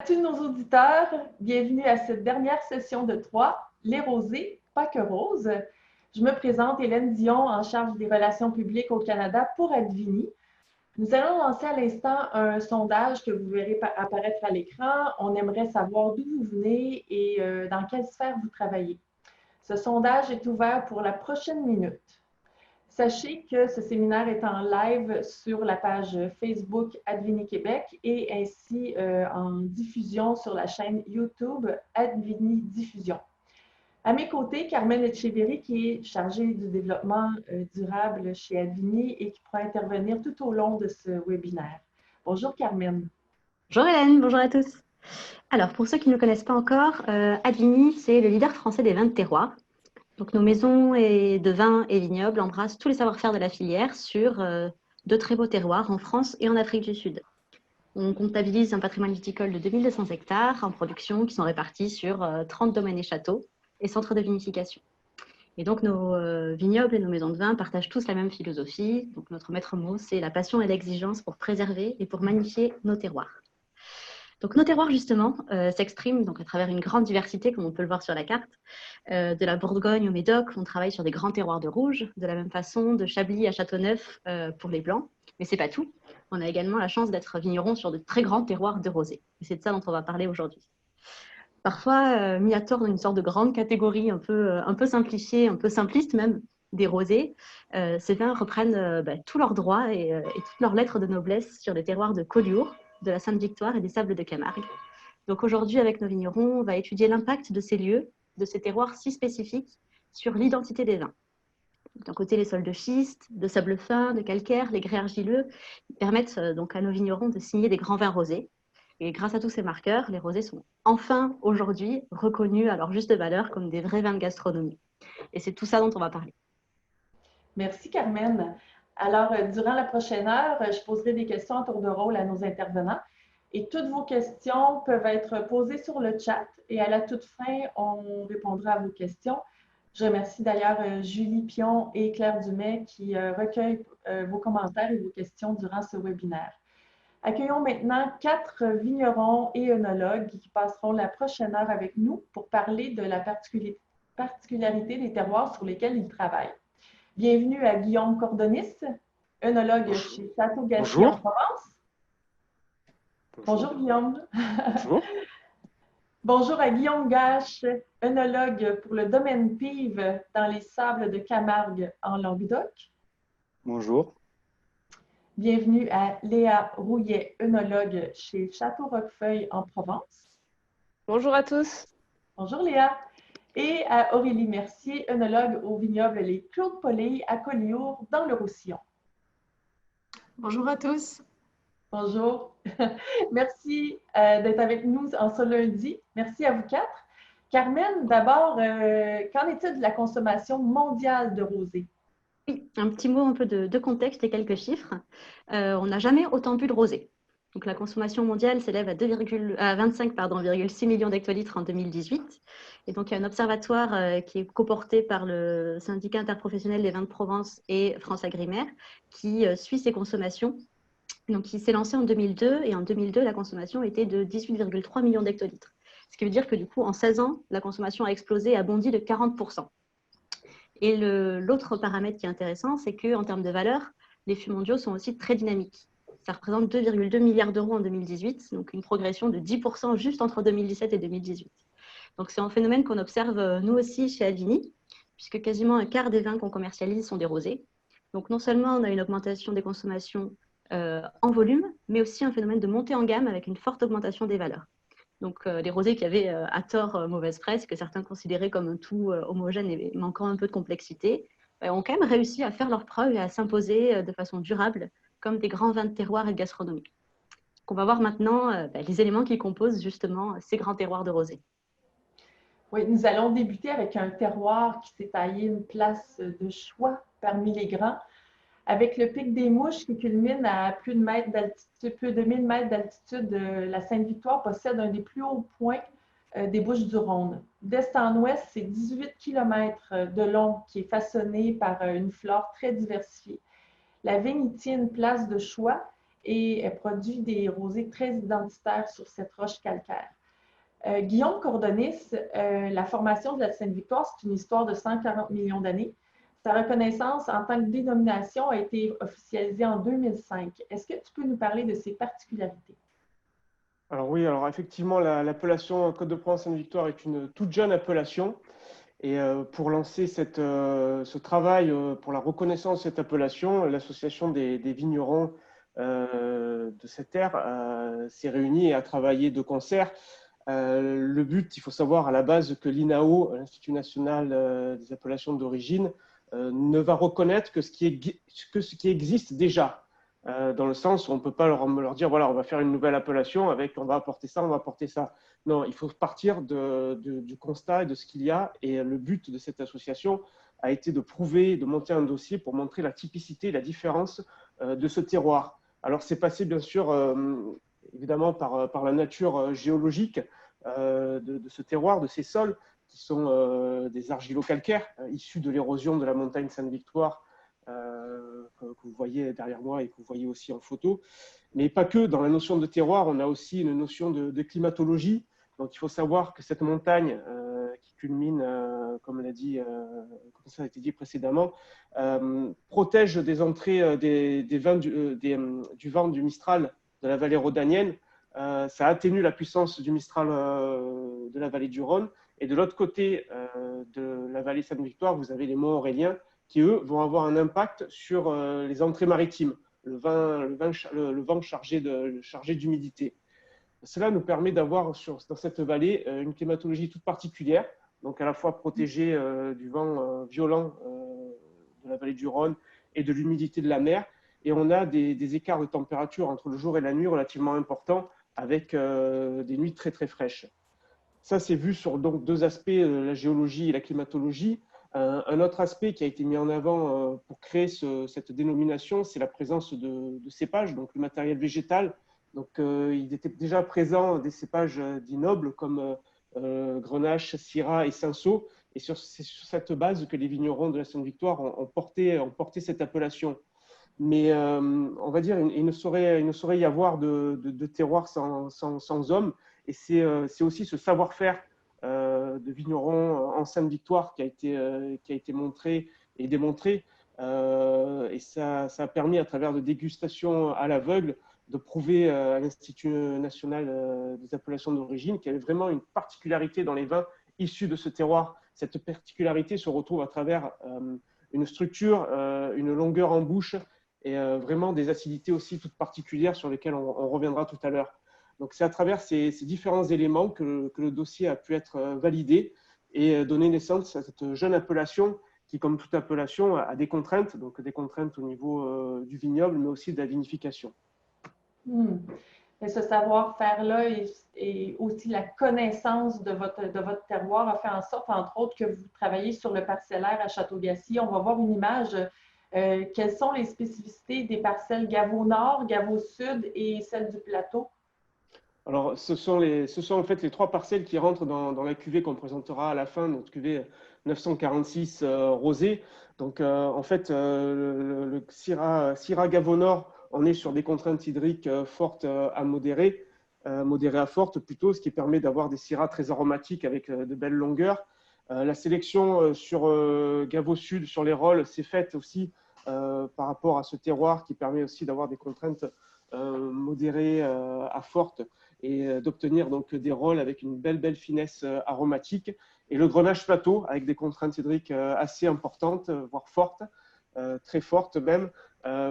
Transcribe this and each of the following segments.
À tous nos auditeurs, bienvenue à cette dernière session de 3, les rosés, pas que roses. Je me présente Hélène Dion, en charge des relations publiques au Canada pour Advini. Nous allons lancer à l'instant un sondage que vous verrez apparaître à l'écran. On aimerait savoir d'où vous venez et dans quelle sphère vous travaillez. Ce sondage est ouvert pour la prochaine minute. Sachez que ce séminaire est en live sur la page Facebook Advini Québec et ainsi en diffusion sur la chaîne YouTube Advini Diffusion. À mes côtés, Carmen Etcheverry, qui est chargée du développement durable chez Advini et qui pourra intervenir tout au long de ce webinaire. Bonjour Carmen. Bonjour Hélène, bonjour à tous. Alors, pour ceux qui ne le connaissent pas encore, Advini, c'est le leader français des vins de terroir. Donc, nos maisons de vins et vignobles embrassent tous les savoir-faire de la filière sur de très beaux terroirs en France et en Afrique du Sud. On comptabilise un patrimoine viticole de 2200 hectares en production qui sont répartis sur 30 domaines et châteaux et centres de vinification. Et donc, nos vignobles et nos maisons de vin partagent tous la même philosophie. Donc, notre maître mot, c'est la passion et l'exigence pour préserver et pour magnifier nos terroirs. Donc, nos terroirs, justement, s'expriment à travers une grande diversité, comme on peut le voir sur la carte. De la Bourgogne au Médoc, on travaille sur des grands terroirs de rouge, de la même façon de Chablis à Châteauneuf pour les blancs. Mais ce n'est pas tout. On a également la chance d'être vigneron sur de très grands terroirs de rosé. Et c'est de ça dont on va parler aujourd'hui. Parfois, mis à tort dans une sorte de grande catégorie un peu simplifiée, un peu simpliste même, des rosés, ces vins reprennent tous leurs droits et toutes leurs lettres de noblesse sur les terroirs de Collioure, de la Sainte-Victoire et des Sables de Camargue. Donc aujourd'hui, avec nos vignerons, on va étudier l'impact de ces lieux, de ces terroirs si spécifiques sur l'identité des vins. D'un côté, les sols de schiste, de sable fin, de calcaire, les grès argileux permettent donc à nos vignerons de signer des grands vins rosés. Et grâce à tous ces marqueurs, les rosés sont enfin aujourd'hui reconnus à leur juste valeur comme des vrais vins de gastronomie. Et c'est tout ça dont on va parler. Merci Carmen. Alors, durant la prochaine heure, je poserai des questions en tour de rôle à nos intervenants. Et toutes vos questions peuvent être posées sur le chat et à la toute fin, on répondra à vos questions. Je remercie d'ailleurs Julie Pion et Claire Dumais qui recueillent vos commentaires et vos questions durant ce webinaire. Accueillons maintenant 4 vignerons et œnologues qui passeront la prochaine heure avec nous pour parler de la particularité des terroirs sur lesquels ils travaillent. Bienvenue à Guillaume Cordonis, œnologue chez Château Gatry en Provence. Bonjour Guillaume. Bonjour. Bonjour à Guillaume Gache, œnologue pour le domaine Pive dans les Sables de Camargue en Languedoc. Bonjour. Bienvenue à Léa Rouillet, œnologue chez Château Roquefeuille en Provence. Bonjour à tous. Bonjour Léa. Et à Aurélie Mercier, œnologue au vignoble Les Claude Polly à Collioure dans le Roussillon. Bonjour à tous. Bonjour. Merci d'être avec nous en ce lundi. Merci à vous 4. Carmen, d'abord, qu'en est-il de la consommation mondiale de rosé? Oui, un petit mot un peu de contexte et quelques chiffres. On n'a jamais autant bu de rosé. Donc, la consommation mondiale s'élève à 25,6 millions d'hectolitres en 2018. Et donc, il y a un observatoire qui est coporté par le syndicat interprofessionnel des vins de Provence et France Agrimaire qui suit ces consommations. Donc, il s'est lancé en 2002 et en 2002, la consommation était de 18,3 millions d'hectolitres. Ce qui veut dire que du coup, en 16 ans, la consommation a explosé et a bondi de 40%. Et l'autre paramètre qui est intéressant, c'est qu'en termes de valeur, les flux mondiaux sont aussi très dynamiques. Ça représente 2,2 milliards d'euros en 2018, donc une progression de 10% juste entre 2017 et 2018. Donc c'est un phénomène qu'on observe nous aussi chez Advini, puisque quasiment un quart des vins qu'on commercialise sont des rosés. Donc non seulement on a une augmentation des consommations en volume, mais aussi un phénomène de montée en gamme avec une forte augmentation des valeurs. Donc les rosés qui avaient à tort mauvaise presse, que certains considéraient comme un tout homogène et manquant un peu de complexité, ont quand même réussi à faire leurs preuves et à s'imposer de façon durable comme des grands vins de terroir et de gastronomie. Donc, on va voir maintenant les éléments qui composent justement ces grands terroirs de rosé. Oui, nous allons débuter avec un terroir qui s'est taillé une place de choix parmi les grands, avec le pic des Mouches qui culmine à plus de 1000 mètres d'altitude. La Sainte-Victoire possède un des plus hauts points des Bouches-du-Rhône. D'est en ouest, c'est 18 km de long qui est façonné par une flore très diversifiée. La vigne y tient une place de choix et elle produit des rosés très identitaires sur cette roche calcaire. Guillaume Cordonis, la formation de la Sainte-Victoire, c'est une histoire de 140 millions d'années. Sa reconnaissance en tant que dénomination a été officialisée en 2005. Est-ce que tu peux nous parler de ses particularités? Alors oui, alors effectivement, l'appellation Côte de Provence Sainte-Victoire est une toute jeune appellation. Et pour lancer ce travail pour la reconnaissance de cette appellation, l'association des vignerons de cette terre s'est réunie et a travaillé de concert. Le but, il faut savoir à la base que l'INAO, l'Institut national des appellations d'origine, ne va reconnaître que ce qui existe déjà, dans le sens où on ne peut pas leur dire voilà, on va faire une nouvelle appellation avec on va apporter ça, on va apporter ça. Non, il faut partir du constat et de ce qu'il y a. Et le but de cette association a été de prouver, de monter un dossier pour montrer la typicité, la différence de ce terroir. Alors, c'est passé bien sûr, évidemment, par la nature géologique de ce terroir, de ces sols, qui sont des argilo-calcaires issus de l'érosion de la montagne Sainte-Victoire, que vous voyez derrière moi et que vous voyez aussi en photo. Mais pas que, dans la notion de terroir, on a aussi une notion de climatologie. Donc il faut savoir que cette montagne qui culmine, comme ça a été dit précédemment, protège des entrées du vent du Mistral de la vallée rhodanienne. Ça atténue la puissance du Mistral de la vallée du Rhône. Et de l'autre côté de la vallée Sainte-Victoire, vous avez les monts Auréliens qui, eux, vont avoir un impact sur les entrées maritimes, le vent chargé d'humidité. Cela nous permet d'avoir dans cette vallée une climatologie toute particulière, donc à la fois protégée du vent violent de la vallée du Rhône et de l'humidité de la mer. Et on a des écarts de température entre le jour et la nuit relativement importants, avec des nuits très très fraîches. Ça, c'est vu sur donc, deux aspects, la géologie et la climatologie. Un autre aspect qui a été mis en avant pour créer cette dénomination, c'est la présence de cépages, donc le matériel végétal. Donc, il était déjà présent des cépages dits nobles comme Grenache, Syrah et Cinsault. Et c'est sur cette base que les vignerons de la Sainte-Victoire ont porté cette appellation. Mais on va dire, il ne saurait y avoir de terroir sans hommes. Et c'est aussi ce savoir-faire de vignerons en Sainte-Victoire qui a été montré et démontré. Et ça a permis, à travers de dégustations à l'aveugle, de prouver à l'Institut national des appellations d'origine qu'il y avait vraiment une particularité dans les vins issus de ce terroir. Cette particularité se retrouve à travers une structure, une longueur en bouche et vraiment des acidités aussi toutes particulières sur lesquelles on reviendra tout à l'heure. Donc, c'est à travers ces différents éléments que le dossier a pu être validé et donner naissance à cette jeune appellation qui, comme toute appellation, a des contraintes, donc des contraintes au niveau du vignoble, mais aussi de la vinification. Et ce savoir-faire-là et aussi la connaissance de votre terroir a fait en sorte, entre autres, que vous travaillez sur le parcellaire à Château-Gatien. On va voir une image. Quelles sont les spécificités des parcelles Gavot Nord, Gavot Sud et celles du plateau? Alors, ce sont en fait les trois parcelles qui rentrent dans la cuvée qu'on présentera à la fin, notre cuvée 946 rosé. Donc, en fait, le Syrah Gavot Nord, on est sur des contraintes hydriques fortes à modérées, modérées à fortes plutôt, ce qui permet d'avoir des syrahs très aromatiques avec de belles longueurs. La sélection sur Gavot Sud, sur les rôles, s'est faite aussi par rapport à ce terroir qui permet aussi d'avoir des contraintes modérées à fortes et d'obtenir donc des rôles avec une belle finesse aromatique. Et le Grenache plateau, avec des contraintes hydriques assez importantes, voire fortes, très fortes même,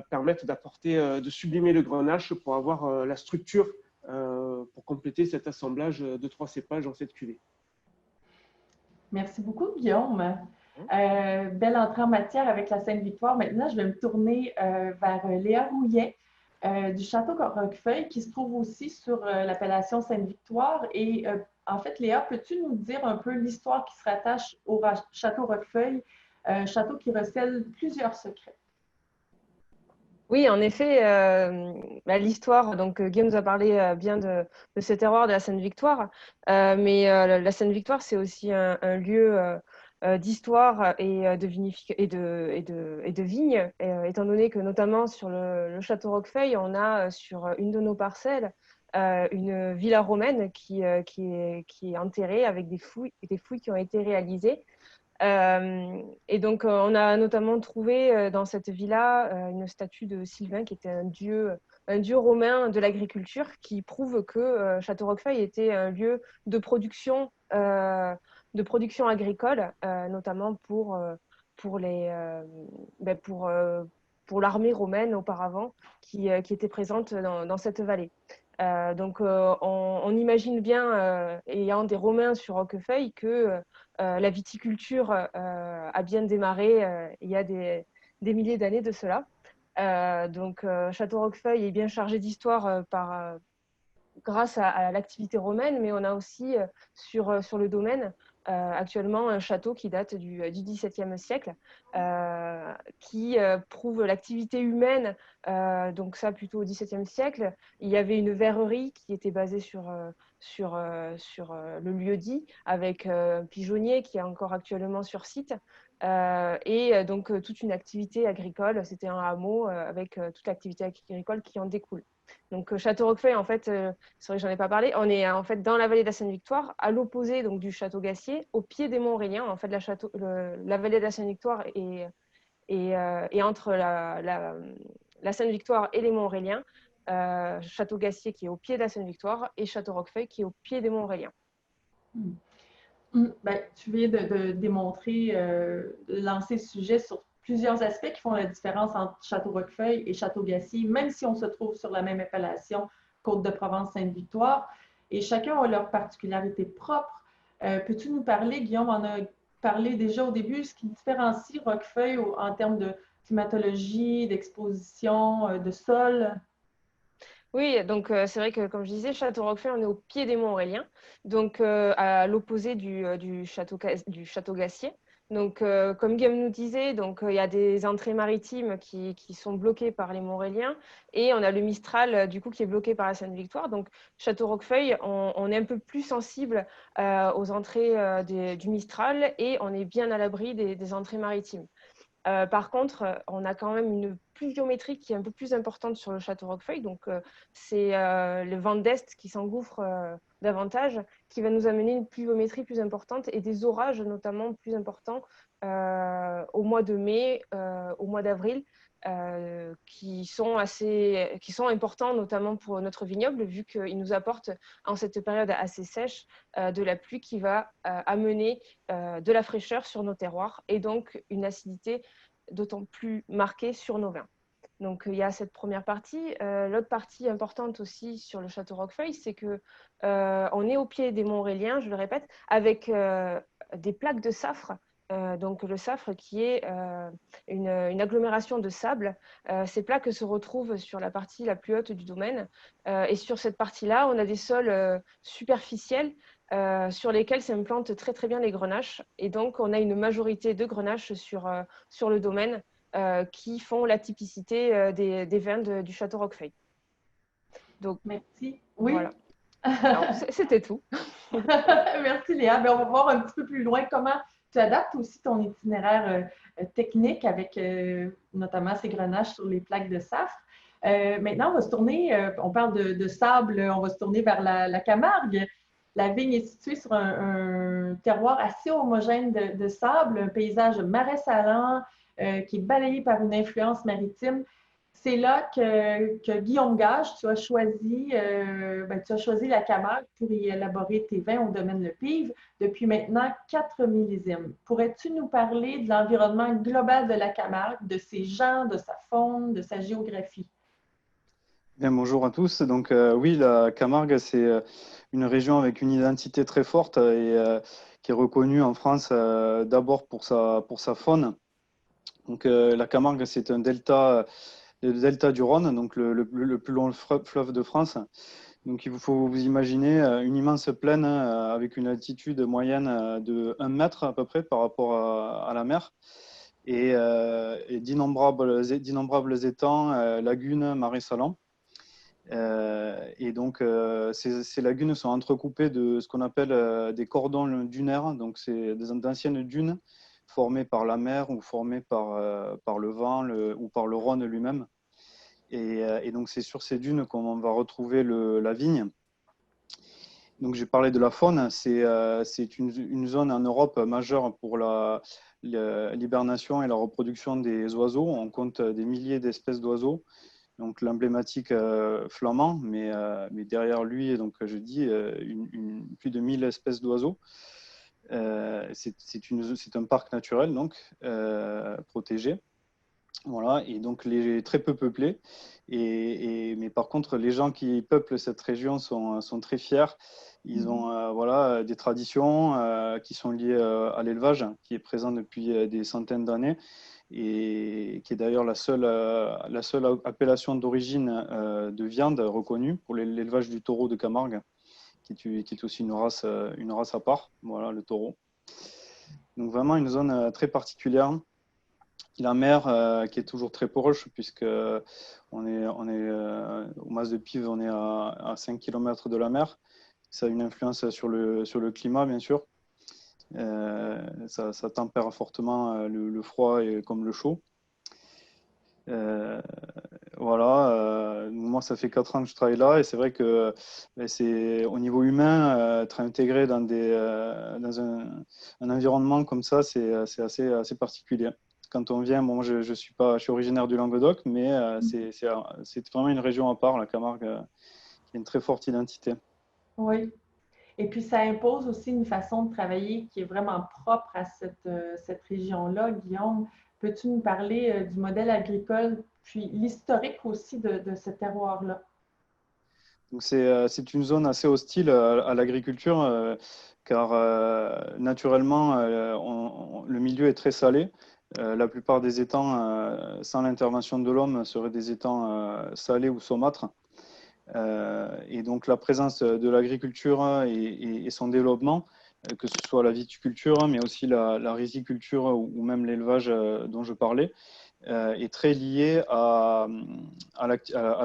permettent de sublimer le Grenache pour avoir la structure pour compléter cet assemblage de trois cépages dans cette cuvée. Merci beaucoup, Guillaume. Belle entrée en matière avec la Sainte-Victoire. Maintenant, je vais me tourner vers Léa Rouillet du Château Roquefeuille, qui se trouve aussi sur l'appellation Sainte-Victoire. Et en fait, Léa, peux-tu nous dire un peu l'histoire qui se rattache au Château Roquefeuille, château qui recèle plusieurs secrets? Oui, en effet, l'histoire, donc Guillaume nous a parlé bien de ce terroir de la Sainte-Victoire, mais la Sainte-Victoire, c'est aussi un lieu d'histoire et de vignes, étant donné que notamment sur le château Roquefeuille, on a sur une de nos parcelles une villa romaine qui est enterrée avec des fouilles qui ont été réalisées. Et donc, on a notamment trouvé dans cette villa une statue de Sylvain, qui était un dieu romain de l'agriculture, qui prouve que Château Roquefeuille était un lieu de production agricole, notamment pour l'armée romaine auparavant, qui était présente dans cette vallée. Donc, on imagine bien, ayant des Romains sur Roquefeuille, que la viticulture a bien démarré il y a des milliers d'années de cela. Donc, Château Roquefeuille est bien chargé d'histoire grâce à l'activité romaine, mais on a aussi sur le domaine actuellement un château qui date du XVIIe siècle, qui prouve l'activité humaine. Donc ça, plutôt au XVIIe siècle, il y avait une verrerie qui était basée sur le lieu-dit, avec un pigeonnier qui est encore actuellement sur site. Et donc toute une activité agricole. C'était un hameau avec toute l'activité agricole qui en découle. Donc Château Roquefeuille, en fait, c'est vrai que j'en ai pas parlé, on est en fait dans la vallée de la Seine-Victoire, à l'opposé donc du château Gassier, au pied des Monts Auréliens. En fait, la vallée de la Seine-Victoire est entre la Seine-Victoire et les Monts Auréliens. Château Gassier qui est au pied de la Seine-Victoire et Château Roquefeuille qui est au pied des Monts Auréliens. Ben, tu viens de démontrer, de lancer le sujet sur plusieurs aspects qui font la différence entre Château Roquefeuille et Château Gassier, même si on se trouve sur la même appellation, Côte-de-Provence-Sainte-Victoire, et chacun a leur particularité propre. Peux-tu nous parler, Guillaume, on a parlé déjà au début, ce qui différencie Roquefeuille en termes de climatologie, d'exposition, de sol? Oui, donc c'est vrai que, comme je disais, Château Roquefeuille, on est au pied des Monts Auréliens, donc à l'opposé du château Gassier. Donc, comme Guillaume nous disait, donc il y a des entrées maritimes qui sont bloquées par les Monts Auréliens, et on a le Mistral du coup qui est bloqué par la Seine-Victoire. Donc, Château Roquefeuille, on est un peu plus sensible aux entrées du Mistral, et on est bien à l'abri des entrées maritimes. Par contre, on a quand même une pluviométrie qui est un peu plus importante sur le château Roquefeuille. Donc, c'est le vent d'est qui s'engouffre davantage, qui va nous amener une pluviométrie plus importante et des orages notamment plus importants au mois de mai, au mois d'avril, qui sont importants notamment pour notre vignoble, vu qu'ils nous apportent en cette période assez sèche de la pluie qui va amener de la fraîcheur sur nos terroirs et donc une acidité d'autant plus marquée sur nos vins. Donc, il y a cette première partie. L'autre partie importante aussi sur le château Roquefeuille, c'est qu'on est au pied des Monts Auréliens, je le répète, avec des plaques de safre. Donc, le safre qui est une agglomération de sable. Ces plaques se retrouvent sur la partie la plus haute du domaine. Et sur cette partie-là, on a des sols superficiels sur lesquels s'implantent très très bien les grenaches. Et donc, on a une majorité de grenaches sur le domaine qui font la typicité des vins du château Roquefeuille. Donc, merci. Oui. Voilà. Alors, c'était tout. Merci Léa. Ben, on va voir un petit peu plus loin comment tu adaptes aussi ton itinéraire technique avec notamment ces grenaches sur les plaques de safre. Maintenant, on va se tourner, on parle de sable, on va se tourner vers la Camargue. La vigne est située sur un terroir assez homogène de sable, un paysage marais salant qui est balayé par une influence maritime. C'est là que Guillaume Gage, tu as choisi la Camargue pour y élaborer tes vins au domaine Le Pive depuis maintenant 4 millésimes. Pourrais-tu nous parler de l'environnement global de la Camargue, de ses gens, de sa faune, de sa géographie? Bien, bonjour à tous. Donc oui, la Camargue, c'est une région avec une identité très forte et qui est reconnue en France d'abord pour sa faune. Donc la Camargue, c'est un delta, le delta du Rhône, donc le plus long fleuve de France. Donc il faut vous imaginer une immense plaine avec une altitude moyenne de 1 mètre à peu près par rapport à la mer et d'innombrables étangs, lagunes, marais salants. Et donc, ces lagunes sont entrecoupées de ce qu'on appelle des cordons dunaires. Donc, c'est d'anciennes dunes formées par la mer ou formées par le vent ou par le Rhône lui-même. Et donc, c'est sur ces dunes qu'on va retrouver la vigne. Donc, j'ai parlé de la faune. C'est une zone en Europe majeure pour l'hibernation et la reproduction des oiseaux. On compte des milliers d'espèces d'oiseaux. Donc l'emblématique flamand, mais derrière lui, donc je dis plus de 1000 espèces d'oiseaux. C'est un parc naturel donc protégé. Voilà, et donc très peu peuplé. Mais par contre, les gens qui peuplent cette région sont très fiers. Ils ont voilà, des traditions qui sont liées à l'élevage, qui est présent depuis des centaines d'années, et qui est d'ailleurs la seule appellation d'origine de viande reconnue pour l'élevage du taureau de Camargue, qui est aussi une race à part, voilà, le taureau. Donc vraiment une zone très particulière. La mer qui est toujours très proche, puisque on est au Mas de Pive, on est à 5 km de la mer. Ça a une influence sur le climat, bien sûr. Ça tempère fortement le froid comme le chaud. Voilà, moi ça fait 4 ans que je travaille là, et c'est vrai que c'est au niveau humain, être intégré dans un environnement comme ça, c'est assez particulier. Quand on vient, bon, moi je suis originaire du Languedoc, mais c'est vraiment une région à part, la Camargue, qui a une très forte identité. Oui. Et puis, ça impose aussi une façon de travailler qui est vraiment propre à cette région-là. Guillaume, peux-tu nous parler du modèle agricole, puis l'historique aussi de ce terroir-là? Donc c'est une zone assez hostile à l'agriculture, car naturellement, le milieu est très salé. La plupart des étangs, sans l'intervention de l'homme, seraient des étangs salés ou saumâtres. Et donc la présence de l'agriculture et son développement, que ce soit la viticulture, mais aussi la riziculture ou même l'élevage dont je parlais, est très lié à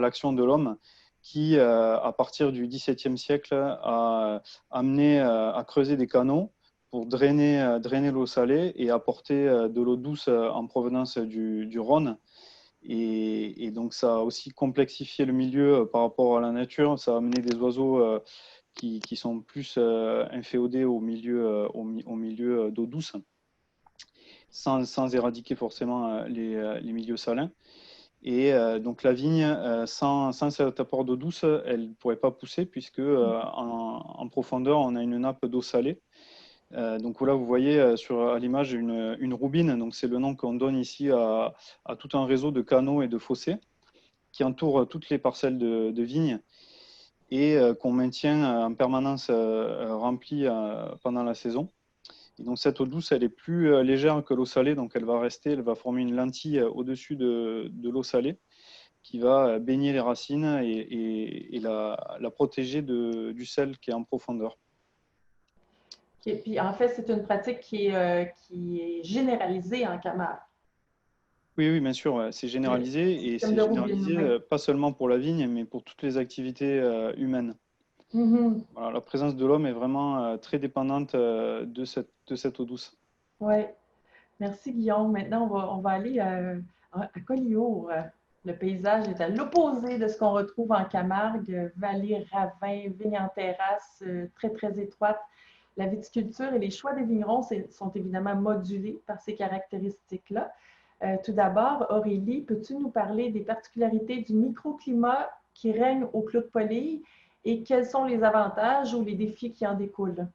l'action de l'homme qui, à partir du XVIIe siècle, a amené à creuser des canaux pour drainer l'eau salée et apporter de l'eau douce en provenance du Rhône. Et donc, ça a aussi complexifié le milieu par rapport à la nature. Ça a amené des oiseaux qui sont plus inféodés au milieu d'eau douce, sans éradiquer forcément les milieux salins. Et donc, la vigne, sans cet apport d'eau douce, elle ne pourrait pas pousser, puisque en profondeur, on a une nappe d'eau salée. Donc là, vous voyez à l'image une roubine. Donc c'est le nom qu'on donne ici à tout un réseau de canaux et de fossés qui entourent toutes les parcelles de vignes et qu'on maintient en permanence remplies pendant la saison. Et donc cette eau douce, elle est plus légère que l'eau salée, donc elle va former une lentille au-dessus de l'eau salée qui va baigner les racines et la protéger du sel qui est en profondeur. Et puis, en fait, c'est une pratique qui est généralisée en Camargue. Oui, bien sûr, ouais. C'est généralisé et c'est généralisé pas seulement pour la vigne, mais pour toutes les activités humaines. Mm-hmm. Voilà, la présence de l'homme est vraiment très dépendante de cette eau douce. Oui, merci Guillaume. Maintenant, on va aller à Collioure. Le paysage est à l'opposé de ce qu'on retrouve en Camargue. Vallée, ravins, vignes en terrasse, très, très étroites. La viticulture et les choix des vignerons sont évidemment modulés par ces caractéristiques-là. Tout d'abord, Aurélie, peux-tu nous parler des particularités du microclimat qui règne au Clos de Poly et quels sont les avantages ou les défis qui en découlent?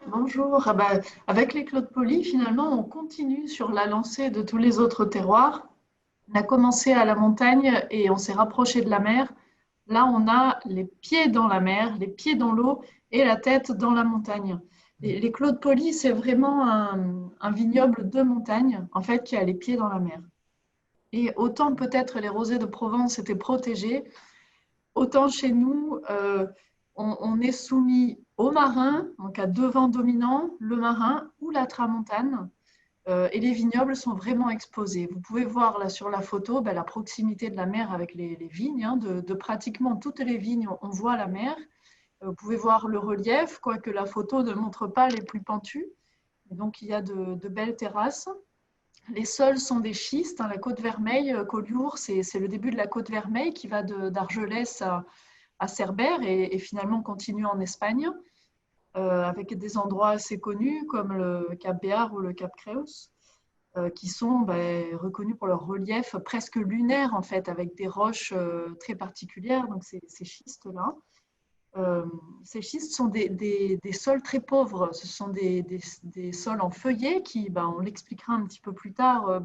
Bonjour. Avec les Clos de Poly, finalement, on continue sur la lancée de tous les autres terroirs. On a commencé à la montagne et on s'est rapproché de la mer. Là, on a les pieds dans la mer, les pieds dans l'eau et la tête dans la montagne. Les Clos de Poly, c'est vraiment un vignoble de montagne, en fait, qui a les pieds dans la mer. Et autant peut-être les rosés de Provence étaient protégés, autant chez nous, on est soumis au marin, donc à deux vents dominants, le marin ou la tramontane. Et les vignobles sont vraiment exposés. Vous pouvez voir là sur la photo la proximité de la mer avec les vignes. Hein, de pratiquement toutes les vignes, on voit la mer. Vous pouvez voir le relief, quoique la photo ne montre pas les plus pentus. Et donc, il y a de belles terrasses. Les sols sont des schistes. Hein, la côte Vermeille, Collioure, c'est le début de la côte Vermeille qui va d'Argelès à Cerbère et finalement continue en Espagne, avec des endroits assez connus comme le Cap Béar ou le Cap Creus, qui sont reconnus pour leur relief presque lunaire en fait, avec des roches très particulières, donc ces schistes-là. Ces schistes sont des sols très pauvres. Ce sont des sols en feuillet qui, on l'expliquera un petit peu plus tard,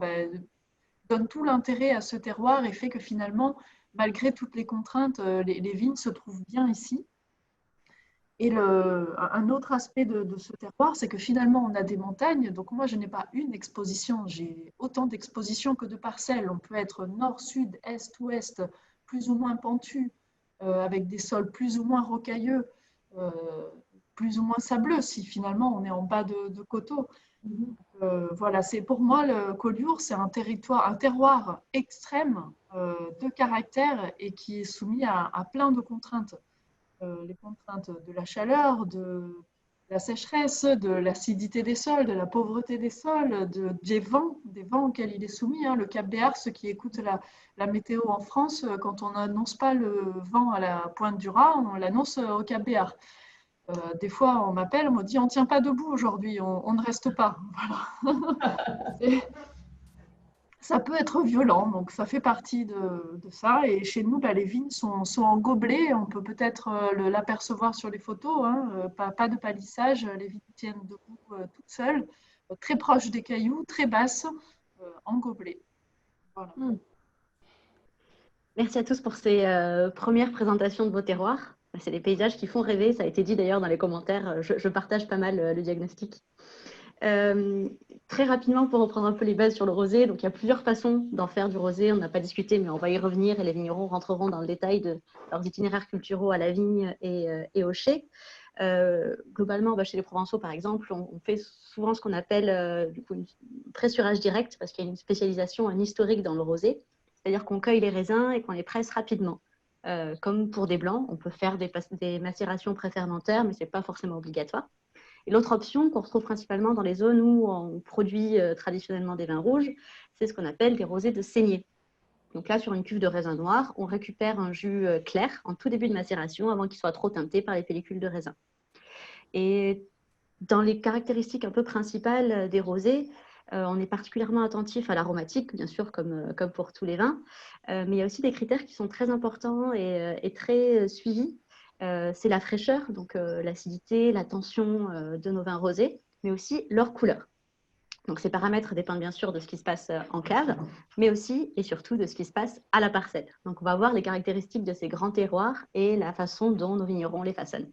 donnent tout l'intérêt à ce terroir et fait que finalement, malgré toutes les contraintes, les vignes se trouvent bien ici. Et un autre aspect de ce terroir, c'est que finalement, on a des montagnes. Donc moi, je n'ai pas une exposition, j'ai autant d'expositions que de parcelles. On peut être nord, sud, est, ouest, plus ou moins pentu, avec des sols plus ou moins rocailleux, plus ou moins sableux, si finalement on est en bas de coteaux. Voilà, c'est pour moi, le Collioure, c'est un terroir extrême de caractère et qui est soumis à plein de contraintes. Les contraintes de la chaleur, de la sécheresse, de l'acidité des sols, de la pauvreté des sols, des vents auxquels il est soumis. Hein. Le Cap Béar, ceux qui écoutent la météo en France, quand on n'annonce pas le vent à la pointe du Raz, on l'annonce au Cap Béar. Des fois, on m'appelle, on me dit on ne tient pas debout aujourd'hui, on ne reste pas. Voilà. Ça peut être violent, donc ça fait partie de ça. Et chez nous, les vignes sont en gobelet. On peut peut-être l'apercevoir sur les photos. Hein. Pas de palissage. Les vignes tiennent debout toutes seules, très proches des cailloux, très basses, en gobelet. Voilà. Merci à tous pour ces premières présentations de vos terroirs. C'est des paysages qui font rêver. Ça a été dit d'ailleurs dans les commentaires. Je partage pas mal le diagnostic. Très rapidement, pour reprendre un peu les bases sur le rosé, donc il y a plusieurs façons d'en faire du rosé. On n'a pas discuté, mais on va y revenir et les vignerons rentreront dans le détail de leurs itinéraires culturaux à la vigne et au chai. Globalement, chez les Provençaux, par exemple, on fait souvent ce qu'on appelle un pressurage direct parce qu'il y a une spécialisation, un historique dans le rosé. C'est-à-dire qu'on cueille les raisins et qu'on les presse rapidement. Comme pour des blancs, on peut faire des macérations préfermentaires, mais ce n'est pas forcément obligatoire. Et l'autre option qu'on retrouve principalement dans les zones où on produit traditionnellement des vins rouges, c'est ce qu'on appelle des rosés de saignée. Donc là, sur une cuve de raisin noir, on récupère un jus clair en tout début de macération avant qu'il soit trop teinté par les pellicules de raisin. Et dans les caractéristiques un peu principales des rosés, on est particulièrement attentif à l'aromatique, bien sûr, comme pour tous les vins, mais il y a aussi des critères qui sont très importants et très suivis. C'est la fraîcheur, donc l'acidité, la tension de nos vins rosés, mais aussi leur couleur. Donc ces paramètres dépendent bien sûr de ce qui se passe en cave, mais aussi et surtout de ce qui se passe à la parcelle. Donc on va voir les caractéristiques de ces grands terroirs et la façon dont nos vignerons les façonnent.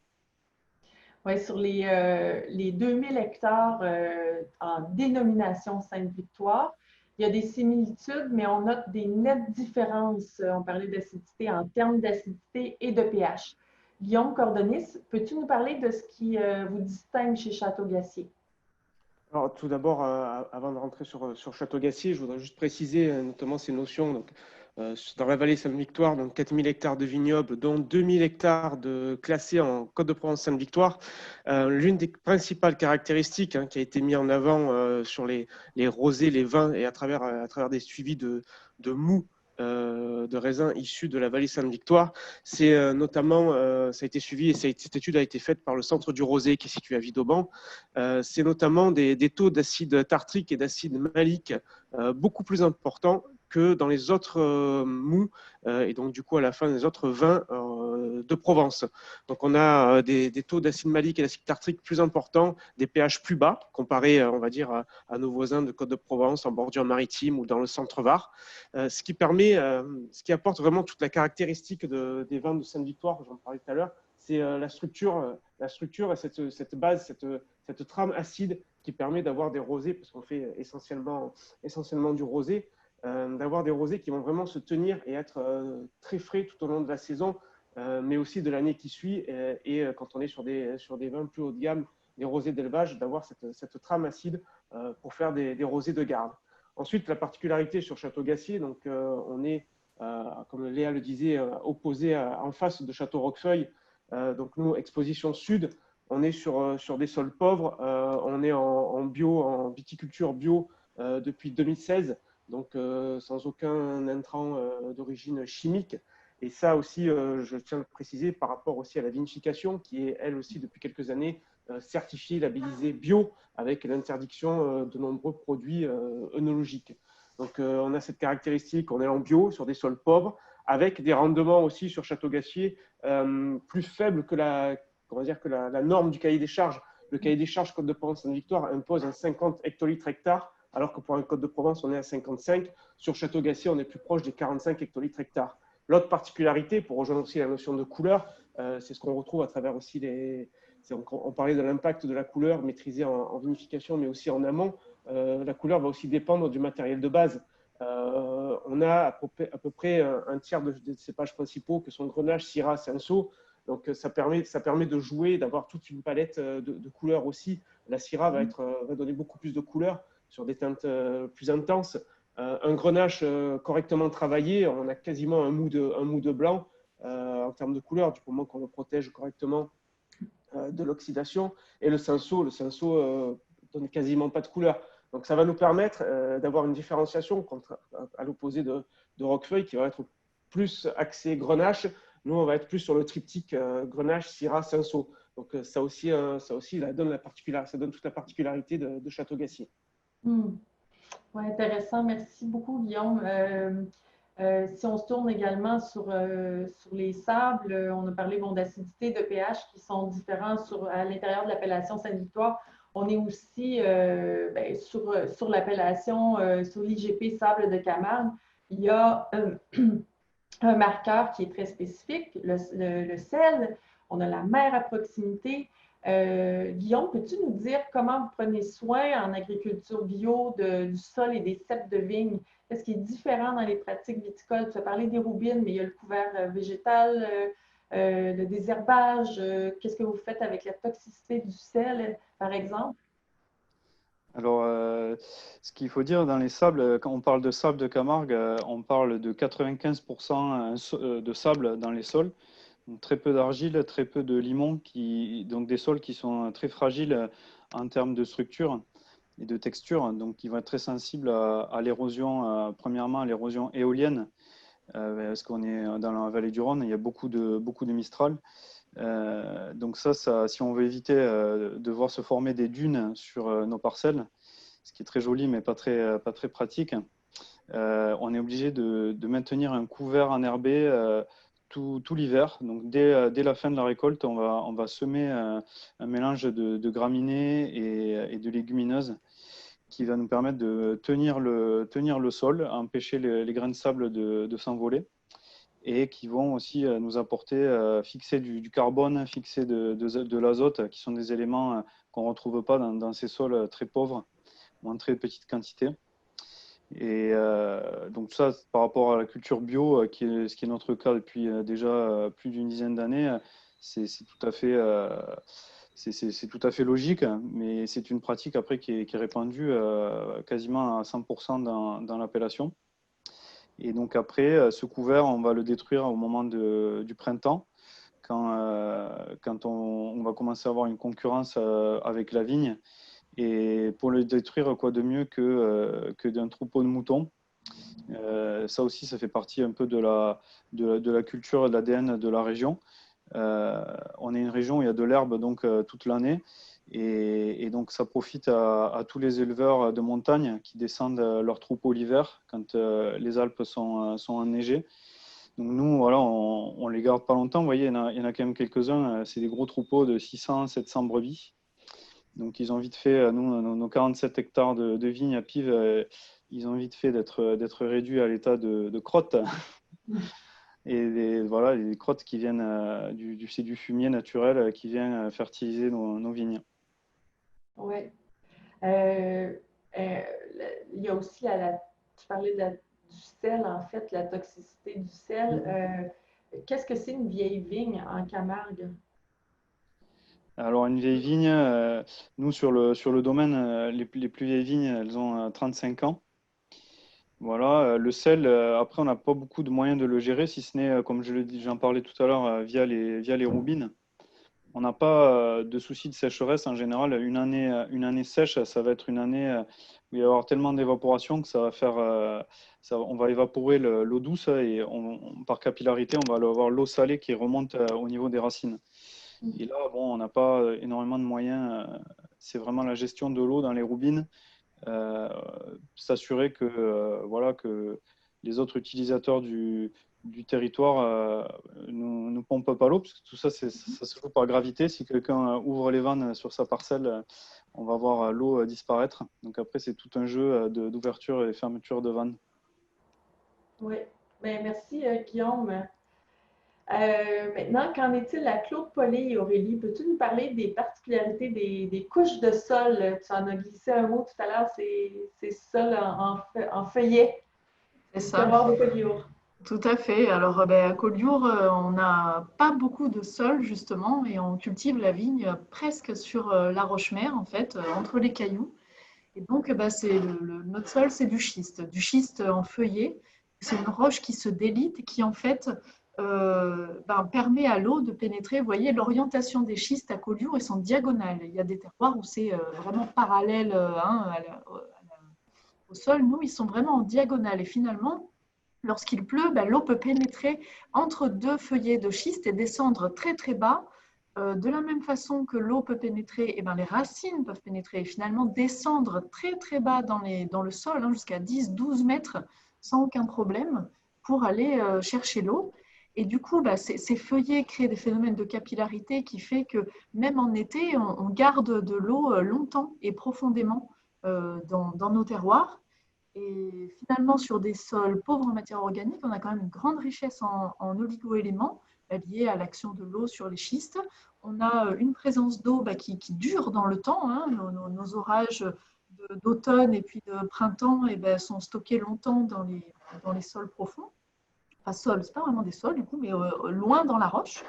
Oui, sur les 2000 hectares en dénomination Sainte-Victoire, il y a des similitudes, mais on note des nettes différences. On parlait d'acidité en termes d'acidité et de pH. Guillaume Cordonis, peux-tu nous parler de ce qui vous distingue chez Château-Gassier? Alors, tout d'abord, avant de rentrer sur Château-Gassier, je voudrais juste préciser notamment ces notions. Donc, dans la vallée Sainte-Victoire, donc 4000 hectares de vignobles, dont 2000 hectares classés en Côte de Provence Sainte-Victoire. L'une des principales caractéristiques qui a été mise en avant sur les rosés, les vins et à travers des suivis de mou de raisins issus de la vallée Sainte-Victoire, c'est notamment, ça a été suivi et cette étude a été faite par le Centre du Rosé qui est situé à Vidauban. C'est notamment des taux d'acide tartrique et d'acide malique beaucoup plus importants que dans les autres mous et donc du coup à la fin des autres vins de Provence. Donc on a des taux d'acide malique et d'acide tartrique plus importants, des pH plus bas comparés, on va dire, à nos voisins de Côte de Provence en bordure maritime ou dans le centre Var, ce qui apporte vraiment toute la caractéristique des vins de Sainte-Victoire, j'en parlais tout à l'heure, c'est la structure et cette base, cette trame acide qui permet d'avoir des rosés, parce qu'on fait essentiellement du rosé, d'avoir des rosés qui vont vraiment se tenir et être très frais tout au long de la saison, mais aussi de l'année qui suit. Et quand on est sur des vins plus haut de gamme, des rosés d'élevage, d'avoir cette trame acide pour faire des rosés de garde. Ensuite, la particularité sur Château-Gassier, donc on est, comme Léa le disait, opposé en face de Château-Roquefeuille. Donc nous, exposition sud, on est sur des sols pauvres, on est en bio, en viticulture bio depuis 2016, donc sans aucun intrant d'origine chimique. Et ça aussi, je tiens à le préciser par rapport aussi à la vinification, qui est elle aussi depuis quelques années certifiée, labellisée bio, avec l'interdiction de nombreux produits œnologiques. Donc on a cette caractéristique, on est en bio sur des sols pauvres, avec des rendements aussi sur Château-Gassier plus faibles que la norme du cahier des charges. Le cahier des charges Côte de Provence-Sainte-Victoire impose un 50 hectolitres hectare, alors que pour un Côte de Provence, on est à 55. Sur Château-Gassier, on est plus proche des 45 hectolitres hectare. L'autre particularité, pour rejoindre aussi la notion de couleur, c'est ce qu'on retrouve à travers aussi on parlait de l'impact de la couleur maîtrisée en vinification, mais aussi en amont. La couleur va aussi dépendre du matériel de base. On a à peu près un tiers des cépages principaux que sont Grenache, Syrah, Cinsault. Donc ça permet de jouer, d'avoir toute une palette de couleurs aussi. La Syrah va donner beaucoup plus de couleurs sur des teintes plus intenses. Un Grenache correctement travaillé, on a quasiment un mou de blanc en termes de couleur, du moment qu'on le protège correctement de l'oxydation. Et le Cinsault donne quasiment pas de couleur. Donc ça va nous permettre d'avoir une différenciation à l'opposé de Roquefeuille, qui va être plus axé Grenache. Nous, on va être plus sur le triptyque Grenache, Syrah, Cinsault. Donc ça aussi ça donne toute la particularité de Château-Gassier. Ouais, intéressant. Merci beaucoup, Guillaume. Si on se tourne également sur les sables, on a parlé d'acidité, de pH qui sont différents à l'intérieur de l'appellation Sainte-Victoire. On est aussi sur l'appellation, sur l'IGP Sable de Camargue. Il y a un marqueur qui est très spécifique, le sel. On a la mer à proximité. Guillaume, peux-tu nous dire comment vous prenez soin en agriculture bio du sol et des ceps de vigne? Qu'est-ce qui est différent dans les pratiques viticoles? Tu as parlé des roubines, mais il y a le couvert végétal, le désherbage. Qu'est-ce que vous faites avec la toxicité du sel, par exemple? Alors, ce qu'il faut dire dans les sables, quand on parle de sable de Camargue, on parle de 95% de sable dans les sols. Donc, très peu d'argile, très peu de limon, donc des sols qui sont très fragiles en termes de structure et de texture, donc qui vont être très sensibles à l'érosion, premièrement à l'érosion éolienne, parce qu'on est dans la vallée du Rhône, il y a beaucoup de Mistral. Donc ça, si on veut éviter de voir se former des dunes sur nos parcelles, ce qui est très joli mais pas très pratique, on est obligé de maintenir un couvert enherbé tout l'hiver. Donc dès la fin de la récolte, on va semer un mélange de graminées et de légumineuses qui va nous permettre de tenir le sol, empêcher les grains de sable de s'envoler, et qui vont aussi nous apporter, fixer du carbone, fixer de l'azote, qui sont des éléments qu'on ne retrouve pas dans ces sols très pauvres ou en très petite quantité. Et donc ça, par rapport à la culture bio, ce qui est notre cas depuis déjà plus d'une dizaine d'années, c'est tout à fait... c'est tout à fait logique, mais c'est une pratique après qui est répandue quasiment à 100% dans l'appellation. Et donc après, ce couvert, on va le détruire au moment du printemps, quand on va commencer à avoir une concurrence avec la vigne. Et pour le détruire, quoi de mieux que d'un troupeau de moutons. Ça aussi, ça fait partie un peu de la culture et de l'ADN de la région. On est une région où il y a de l'herbe donc toute l'année, et donc ça profite à tous les éleveurs de montagne qui descendent leurs troupeaux l'hiver quand les Alpes sont enneigées. Donc nous, voilà, on les garde pas longtemps. Vous voyez, il y en a quand même quelques-uns. C'est des gros troupeaux de 600-700 brebis. Donc ils ont vite fait, nous, nos 47 hectares de vignes à Pives, ils ont vite fait d'être réduits à l'état de crottes. Et voilà, les crottes qui viennent c'est du fumier naturel qui vient fertiliser nos vignes. Oui. Il y a aussi, tu parlais du sel, en fait, la toxicité du sel. Qu'est-ce que c'est une vieille vigne en Camargue? Alors, une vieille vigne, nous, sur le domaine, les plus vieilles vignes, elles ont 35 ans. Voilà, le sel, après, on n'a pas beaucoup de moyens de le gérer, si ce n'est, comme j'en parlais tout à l'heure, via les roubines. On n'a pas de souci de sécheresse en général. Une année sèche, ça va être une année où il va y avoir tellement d'évaporation que ça va faire, on va évaporer l'eau douce et par capillarité, on va avoir l'eau salée qui remonte au niveau des racines. Et là, bon, on n'a pas énormément de moyens. C'est vraiment la gestion de l'eau dans les roubines, euh, s'assurer que, voilà, que les autres utilisateurs du territoire ne pompent pas l'eau, parce que tout ça, ça se joue par gravité. Si quelqu'un ouvre les vannes sur sa parcelle, on va voir l'eau disparaître. Donc après, c'est tout un jeu d'ouverture et fermeture de vannes. Oui, ben, merci Guillaume. Maintenant, qu'en est-il à Claude Paulet et Aurélie? Peux-tu nous parler des particularités des couches de sol? Tu en as glissé un mot tout à l'heure, c'est sol en feuillet C'est du ça. terroir de Collioure. Tout à fait. Alors, ben, à Collioure, on n'a pas beaucoup de sol, justement, et on cultive la vigne presque sur la roche-mère, en fait, entre les cailloux. Et donc, ben, notre sol, c'est du schiste en feuillet. C'est une roche qui se délite et qui, en fait, ben, permet à l'eau de pénétrer. Vous voyez, l'orientation des schistes à Collioure, ils sont diagonales. Il y a des terroirs où c'est vraiment parallèle au sol. Nous, ils sont vraiment en diagonale. Et finalement, lorsqu'il pleut, ben, l'eau peut pénétrer entre deux feuillets de schiste et descendre très très bas. De la même façon que l'eau peut pénétrer, et ben, les racines peuvent pénétrer et finalement descendre très très bas dans le sol, jusqu'à 10-12 mètres sans aucun problème pour aller chercher l'eau. Et du coup, ben, ces feuillets créent des phénomènes de capillarité qui fait que même en été, on garde de l'eau longtemps et profondément dans nos terroirs. Et finalement, sur des sols pauvres en matière organique, on a quand même une grande richesse en oligo-éléments liés à l'action de l'eau sur les schistes. On a une présence d'eau qui dure dans le temps. Nos orages d'automne et puis de printemps sont stockés longtemps dans les sols profonds. Enfin, sols, ce n'est pas vraiment des sols du coup, mais loin dans la roche.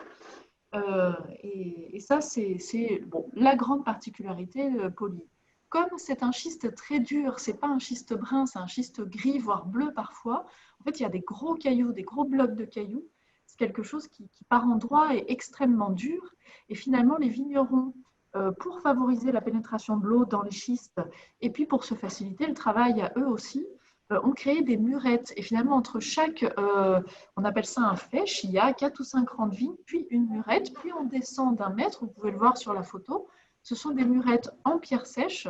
Et ça, c'est bon, la grande particularité Poly. Comme c'est un schiste très dur, c'est pas un schiste brun, c'est un schiste gris, voire bleu parfois. En fait, il y a des gros cailloux, des gros blocs de cailloux. C'est quelque chose qui par endroits est extrêmement dur. Et finalement, les vignerons, pour favoriser la pénétration de l'eau dans les schistes, et puis pour se faciliter le travail à eux aussi, ont créé des murettes. Et finalement, entre chaque, on appelle ça un fèche, il y a 4 ou 5 rangs de vignes, puis une murette, puis on descend d'un mètre, vous pouvez le voir sur la photo. Ce sont des murettes en pierre sèche,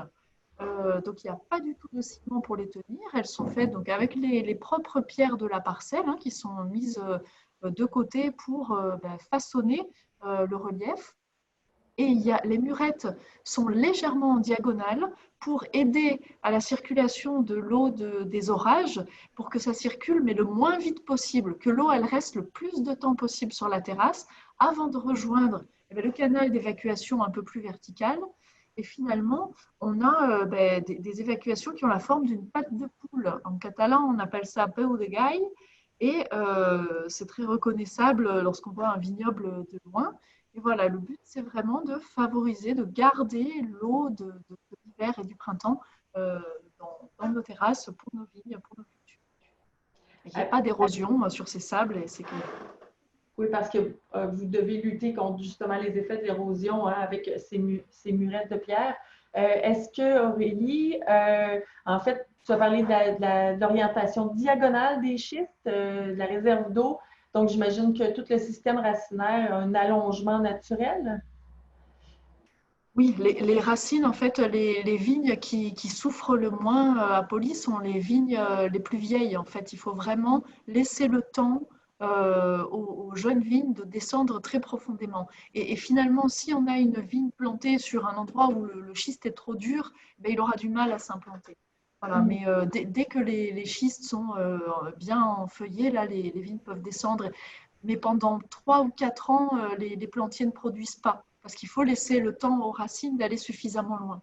donc il n'y a pas du tout de ciment pour les tenir. Elles sont faites donc, avec les propres pierres de la parcelle qui sont mises de côté pour façonner le relief. Et les murettes sont légèrement en diagonale pour aider à la circulation de l'eau des orages, pour que ça circule, mais le moins vite possible, que l'eau elle reste le plus de temps possible sur la terrasse avant de rejoindre le canal d'évacuation un peu plus vertical. Et finalement, on a des évacuations qui ont la forme d'une patte de poule. En catalan, on appelle ça peu de gai. Et c'est très reconnaissable lorsqu'on voit un vignoble de loin. Et voilà, le but, c'est vraiment de favoriser, de garder l'eau de l'hiver et du printemps dans nos terrasses, pour nos vignes, pour nos cultures. Il n'y a pas d'érosion sur ces sables et c'est clair. Oui, parce que vous devez lutter contre justement les effets de l'érosion avec ces murettes de pierre. Est-ce que, Aurélie, en fait, tu as parlé de l'orientation diagonale des schistes, de la réserve d'eau. Donc, j'imagine que tout le système racinaire a un allongement naturel? Oui, les racines, en fait, les vignes qui souffrent le moins à Poly sont les vignes les plus vieilles. En fait, il faut vraiment laisser le temps aux jeunes vignes de descendre très profondément. Et finalement, si on a une vigne plantée sur un endroit où le schiste est trop dur, il aura du mal à s'implanter. Voilà, mais dès que les schistes sont bien feuillés, là, les vignes peuvent descendre. Mais pendant 3 ou 4 ans, les plantiers ne produisent pas, parce qu'il faut laisser le temps aux racines d'aller suffisamment loin,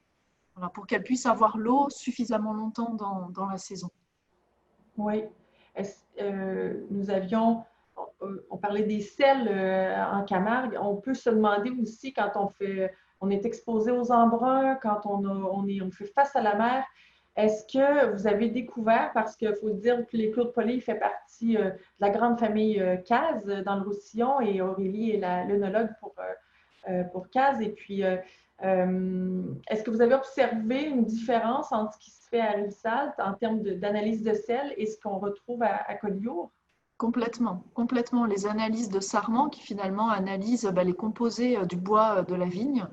voilà, pour qu'elles puissent avoir l'eau suffisamment longtemps dans la saison. Oui. Nous avions, on parlait des sels en Camargue. On peut se demander aussi quand on est exposé aux embruns, quand on fait face à la mer, est-ce que vous avez découvert, parce qu'il faut dire que les Claude Pauly fait partie de la grande famille Caz dans le Roussillon et Aurélie est l'œnologue pour Caz. Et puis, est-ce que vous avez observé une différence entre ce qui se fait à Rivesaltes en termes d'analyse de sel et ce qu'on retrouve à Collioure? Complètement, complètement. Les analyses de Sarment qui finalement analysent les composés du bois de la vigne,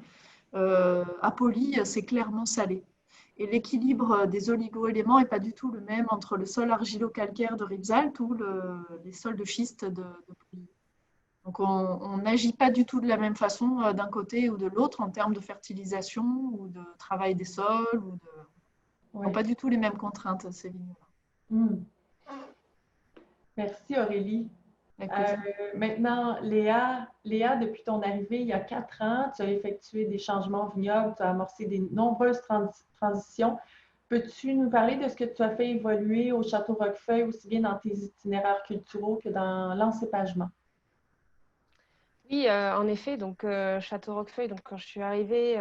à Pauly, c'est clairement salé. Et l'équilibre des oligo-éléments n'est pas du tout le même entre le sol argilo-calcaire de Rivesaltes ou les sols de schiste de Pauly. Donc on n'agit pas du tout de la même façon d'un côté ou de l'autre en termes de fertilisation ou de travail des sols. Ils n'ont pas du tout les mêmes contraintes, ces vignes-là. Merci Aurélie. Maintenant, Léa, depuis ton arrivée il y a 4 ans, tu as effectué des changements vignobles, tu as amorcé de nombreuses transitions. Peux-tu nous parler de ce que tu as fait évoluer au Château Roquefeuille, aussi bien dans tes itinéraires culturaux que dans l'encépagement? Oui, en effet, donc Château Roquefeuille, donc quand je suis arrivée,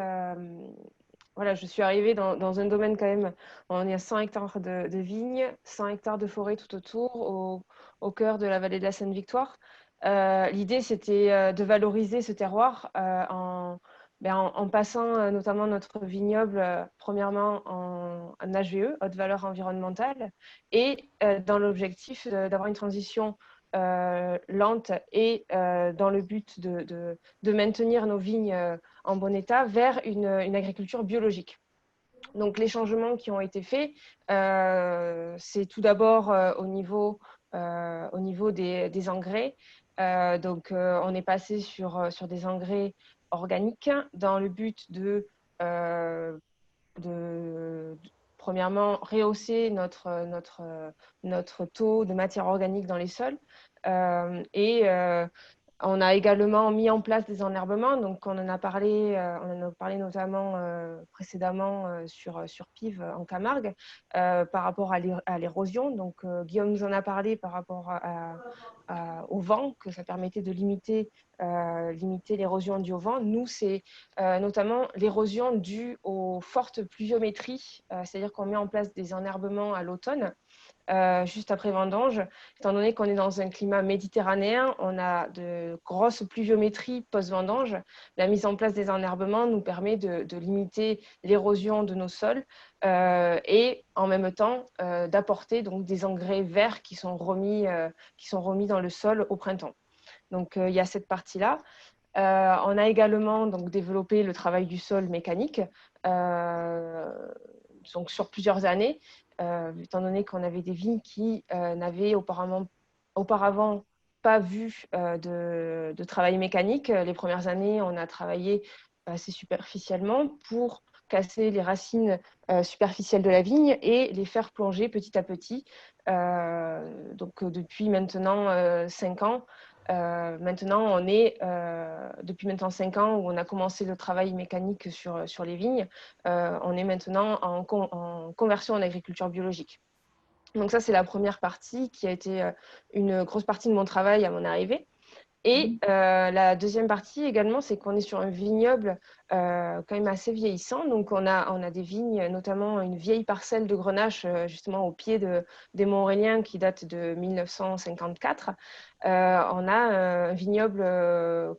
voilà, je suis arrivée dans un domaine quand même, on est à 100 hectares de vignes, 100 hectares de forêt tout autour, au cœur de la vallée de la Seine-Victoire. L'idée, c'était de valoriser ce terroir en passant notamment notre vignoble, premièrement en HVE, haute valeur environnementale, et dans l'objectif d'avoir une transition lente et dans le but de maintenir nos vignes en bon état vers une agriculture biologique. Donc les changements qui ont été faits, c'est tout d'abord au niveau des engrais. Donc on est passé sur des engrais organiques dans le but premièrement, rehausser notre taux de matière organique dans les sols. On a également mis en place des enherbements. Donc, on en a parlé notamment précédemment sur Pive en Camargue par rapport à l'érosion. Donc, Guillaume nous en a parlé par rapport au vent, que ça permettait de limiter l'érosion due au vent. Nous, c'est notamment l'érosion due aux fortes pluviométries, c'est-à-dire qu'on met en place des enherbements à l'automne, juste après vendange. Étant donné qu'on est dans un climat méditerranéen, on a de grosses pluviométries post-vendange. La mise en place des enherbements nous permet de limiter l'érosion de nos sols et en même temps d'apporter donc des engrais verts qui sont remis dans le sol au printemps. Donc il y a cette partie-là. On a également donc développé le travail du sol mécanique donc sur plusieurs années, étant donné qu'on avait des vignes qui n'avaient auparavant pas vu de travail mécanique. Les premières années, on a travaillé assez superficiellement pour casser les racines superficielles de la vigne et les faire plonger petit à petit. Donc depuis maintenant 5 ans, maintenant, depuis maintenant 5 ans où on a commencé le travail mécanique sur les vignes, on est maintenant en conversion en agriculture biologique. Donc ça, c'est la première partie qui a été une grosse partie de mon travail à mon arrivée. Et la deuxième partie également, c'est qu'on est sur un vignoble quand même assez vieillissant. Donc, on a des vignes, notamment une vieille parcelle de Grenache, justement au pied des Monts Auréliens qui date de 1954. On a un vignoble,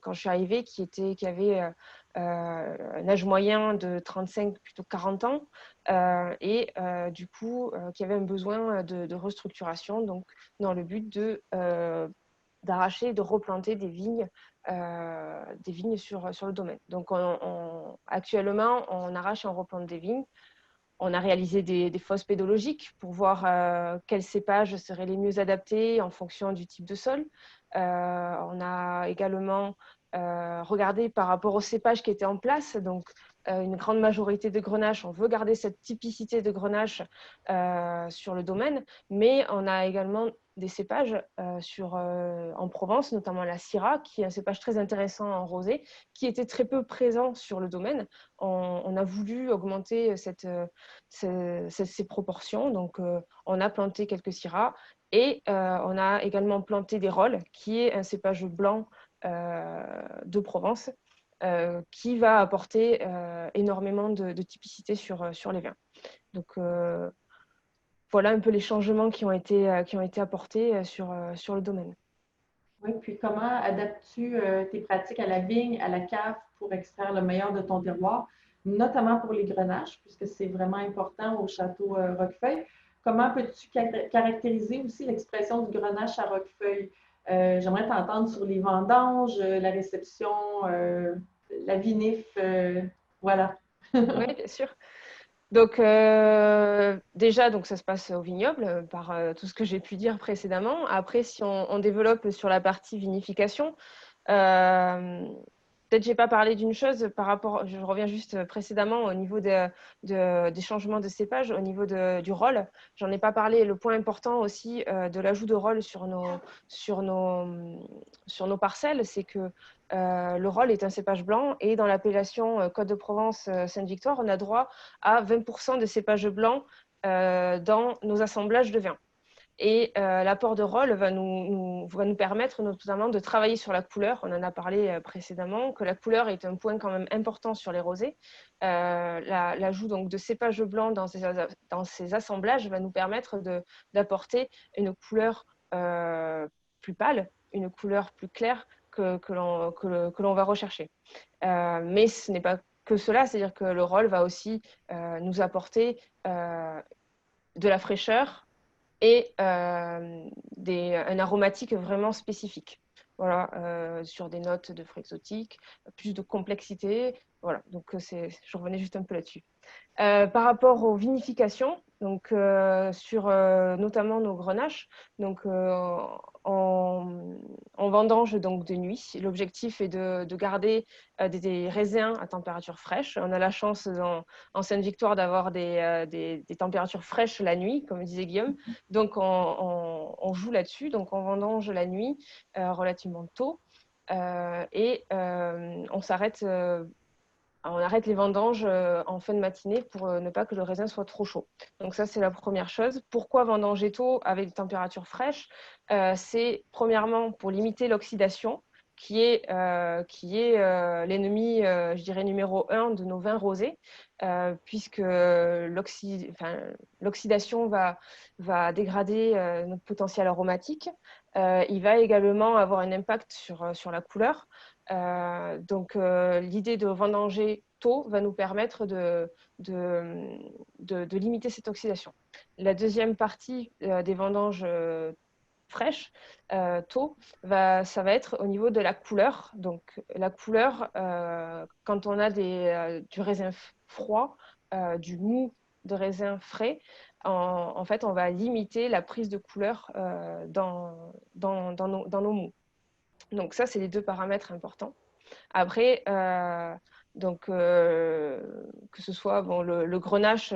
quand je suis arrivée, qui avait un âge moyen de 35, plutôt 40 ans, et du coup, qui avait un besoin de restructuration, donc dans le but d'arracher, de replanter des vignes sur le domaine. Donc, actuellement, on arrache et on replante des vignes. On a réalisé des fosses pédologiques pour voir quels cépages seraient les mieux adaptés en fonction du type de sol. On a également regardé par rapport aux cépages qui étaient en place. Donc, une grande majorité de Grenache, on veut garder cette typicité de Grenache sur le domaine, mais on a également des cépages en Provence, notamment la Syrah, qui est un cépage très intéressant en rosé, qui était très peu présent sur le domaine. On a voulu augmenter ces proportions, donc on a planté quelques Syrahs et on a également planté des rolles, qui est un cépage blanc de Provence, qui va apporter énormément de typicité sur les vins. Donc, voilà un peu les changements qui ont été apportés sur le domaine. Oui, puis comment adaptes-tu tes pratiques à la vigne, à la cave pour extraire le meilleur de ton terroir, notamment pour les grenaches, puisque c'est vraiment important au château Roquefeuille. Comment peux-tu caractériser aussi l'expression du grenache à Roquefeuille? J'aimerais t'entendre sur les vendanges, la réception, la vinif, voilà. Oui, bien sûr. Donc déjà, donc ça se passe au vignoble par tout ce que j'ai pu dire précédemment. Après, si on développe sur la partie vinification, peut-être j'ai pas parlé d'une chose par rapport, je reviens juste précédemment au niveau des changements de cépage, au niveau du rôle. J'en ai pas parlé. Le point important aussi de l'ajout de rôle sur nos parcelles, c'est que le rôle est un cépage blanc et dans l'appellation Côte de Provence Sainte-Victoire, on a droit à 20% de cépage blanc dans nos assemblages de vins. Et l'apport de rôle va nous permettre notamment de travailler sur la couleur. On en a parlé précédemment, que la couleur est un point quand même important sur les rosés. L'ajout donc de cépage blanc dans ces assemblages va nous permettre d'apporter une couleur plus pâle, une couleur plus claire que l'on va rechercher. Mais ce n'est pas que cela, c'est-à-dire que le rôle va aussi nous apporter de la fraîcheur et un aromatique vraiment spécifique. Voilà, sur des notes de fruits exotiques, plus de complexité. Voilà, donc je revenais juste un peu là-dessus. Par rapport aux vinifications, donc sur notamment nos grenaches, donc on vendange donc de nuit. L'objectif est de garder des raisins à température fraîche. On a la chance en Sainte-Victoire d'avoir des températures fraîches la nuit, comme disait Guillaume. Donc on joue là-dessus. Donc on vendange la nuit relativement tôt et on arrête les vendanges en fin de matinée pour ne pas que le raisin soit trop chaud. Donc ça, c'est la première chose. Pourquoi vendanger tôt avec des températures fraîches? C'est premièrement pour limiter l'oxydation, qui est l'ennemi, je dirais, numéro 1 de nos vins rosés, puisque l'oxydation va dégrader notre potentiel aromatique. Il va également avoir un impact sur la couleur. Donc, l'idée de vendanger tôt va nous permettre de limiter cette oxydation. La deuxième partie des vendanges fraîches, tôt, ça va être au niveau de la couleur. Donc, la couleur, quand on a du raisin froid, du mou de raisin frais, en fait, on va limiter la prise de couleur dans nos mous. Donc ça, c'est les deux paramètres importants. Après, que ce soit le grenache,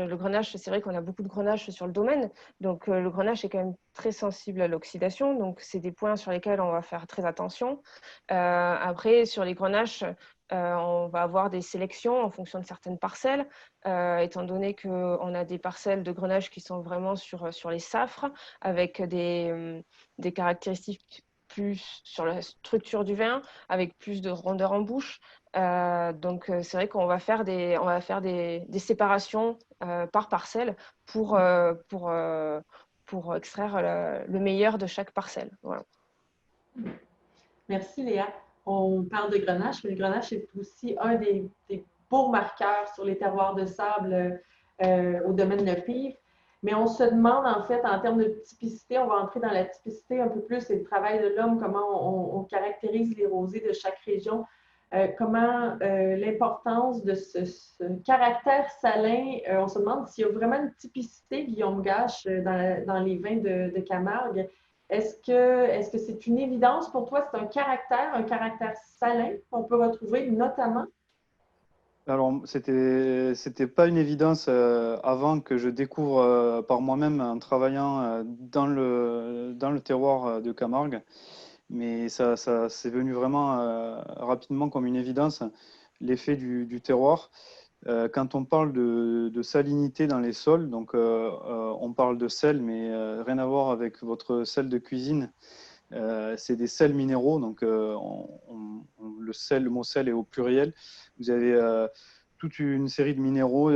c'est vrai qu'on a beaucoup de grenache sur le domaine. Donc le grenache est quand même très sensible à l'oxydation. Donc c'est des points sur lesquels on va faire très attention. Après, sur les grenaches, on va avoir des sélections en fonction de certaines parcelles, étant donné qu'on a des parcelles de grenache qui sont vraiment sur les safres, avec des caractéristiques plus sur la structure du vin, avec plus de rondeur en bouche. Donc, c'est vrai qu'on va faire des séparations par parcelle pour extraire le meilleur de chaque parcelle. Voilà. Merci Léa. On parle de grenache, mais le grenache est aussi un des beaux marqueurs sur les terroirs de sable au domaine de Pives. Mais on se demande, en fait, en termes de typicité, on va entrer dans la typicité un peu plus, c'est le travail de l'homme, comment on caractérise les rosés de chaque région, comment l'importance de ce caractère salin, on se demande s'il y a vraiment une typicité, Guillaume Gache, dans les vins de Camargue. Est-ce que c'est une évidence pour toi? C'est un caractère salin qu'on peut retrouver notamment? Alors, c'était pas une évidence avant que je découvre par moi-même en travaillant dans le terroir de Camargue, mais ça c'est venu vraiment rapidement comme une évidence, l'effet du terroir. Quand on parle de salinité dans les sols, donc on parle de sel, mais rien à voir avec votre sel de cuisine. C'est des sels minéraux, donc le mot sel est au pluriel. Vous avez toute une série de minéraux,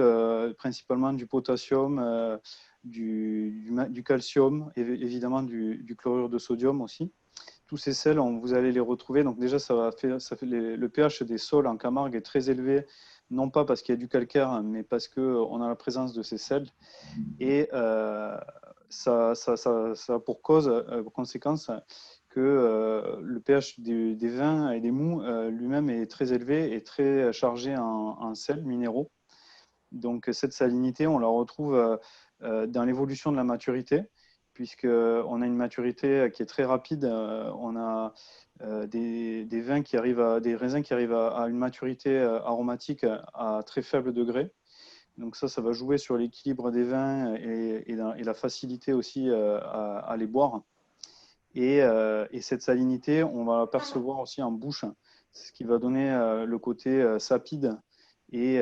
principalement du potassium, du calcium, et évidemment du chlorure de sodium aussi. Tous ces sels, vous allez les retrouver. Donc déjà, ça fait le pH des sols en Camargue est très élevé, non pas parce qu'il y a du calcaire, mais parce qu'on a la présence de ces sels. Et ça a pour conséquence que le pH des vins et des mous lui-même est très élevé et très chargé en sels minéraux. Donc cette salinité, on la retrouve dans l'évolution de la maturité, puisqu'on a une maturité qui est très rapide. On a des raisins qui arrivent à une maturité aromatique à très faible degré. Donc ça va jouer sur l'équilibre des vins et la facilité aussi à les boire. Et cette salinité, on va la percevoir aussi en bouche, ce qui va donner le côté sapide et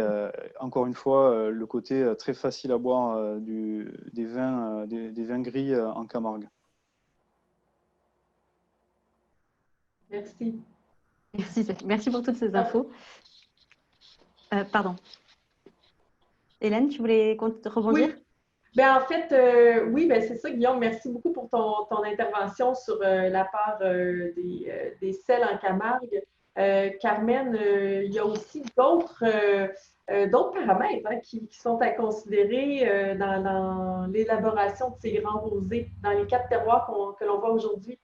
encore une fois le côté très facile à boire des vins gris en Camargue. Merci. Merci pour toutes ces infos. Pardon. Hélène, tu voulais rebondir? Oui. Ben, en fait, oui, ben, c'est ça, Guillaume. Merci beaucoup pour ton intervention sur la part des sels en Camargue. Carmen, il y a aussi d'autres paramètres qui sont à considérer dans l'élaboration de ces grands rosés, dans les 4 terroirs que l'on voit aujourd'hui.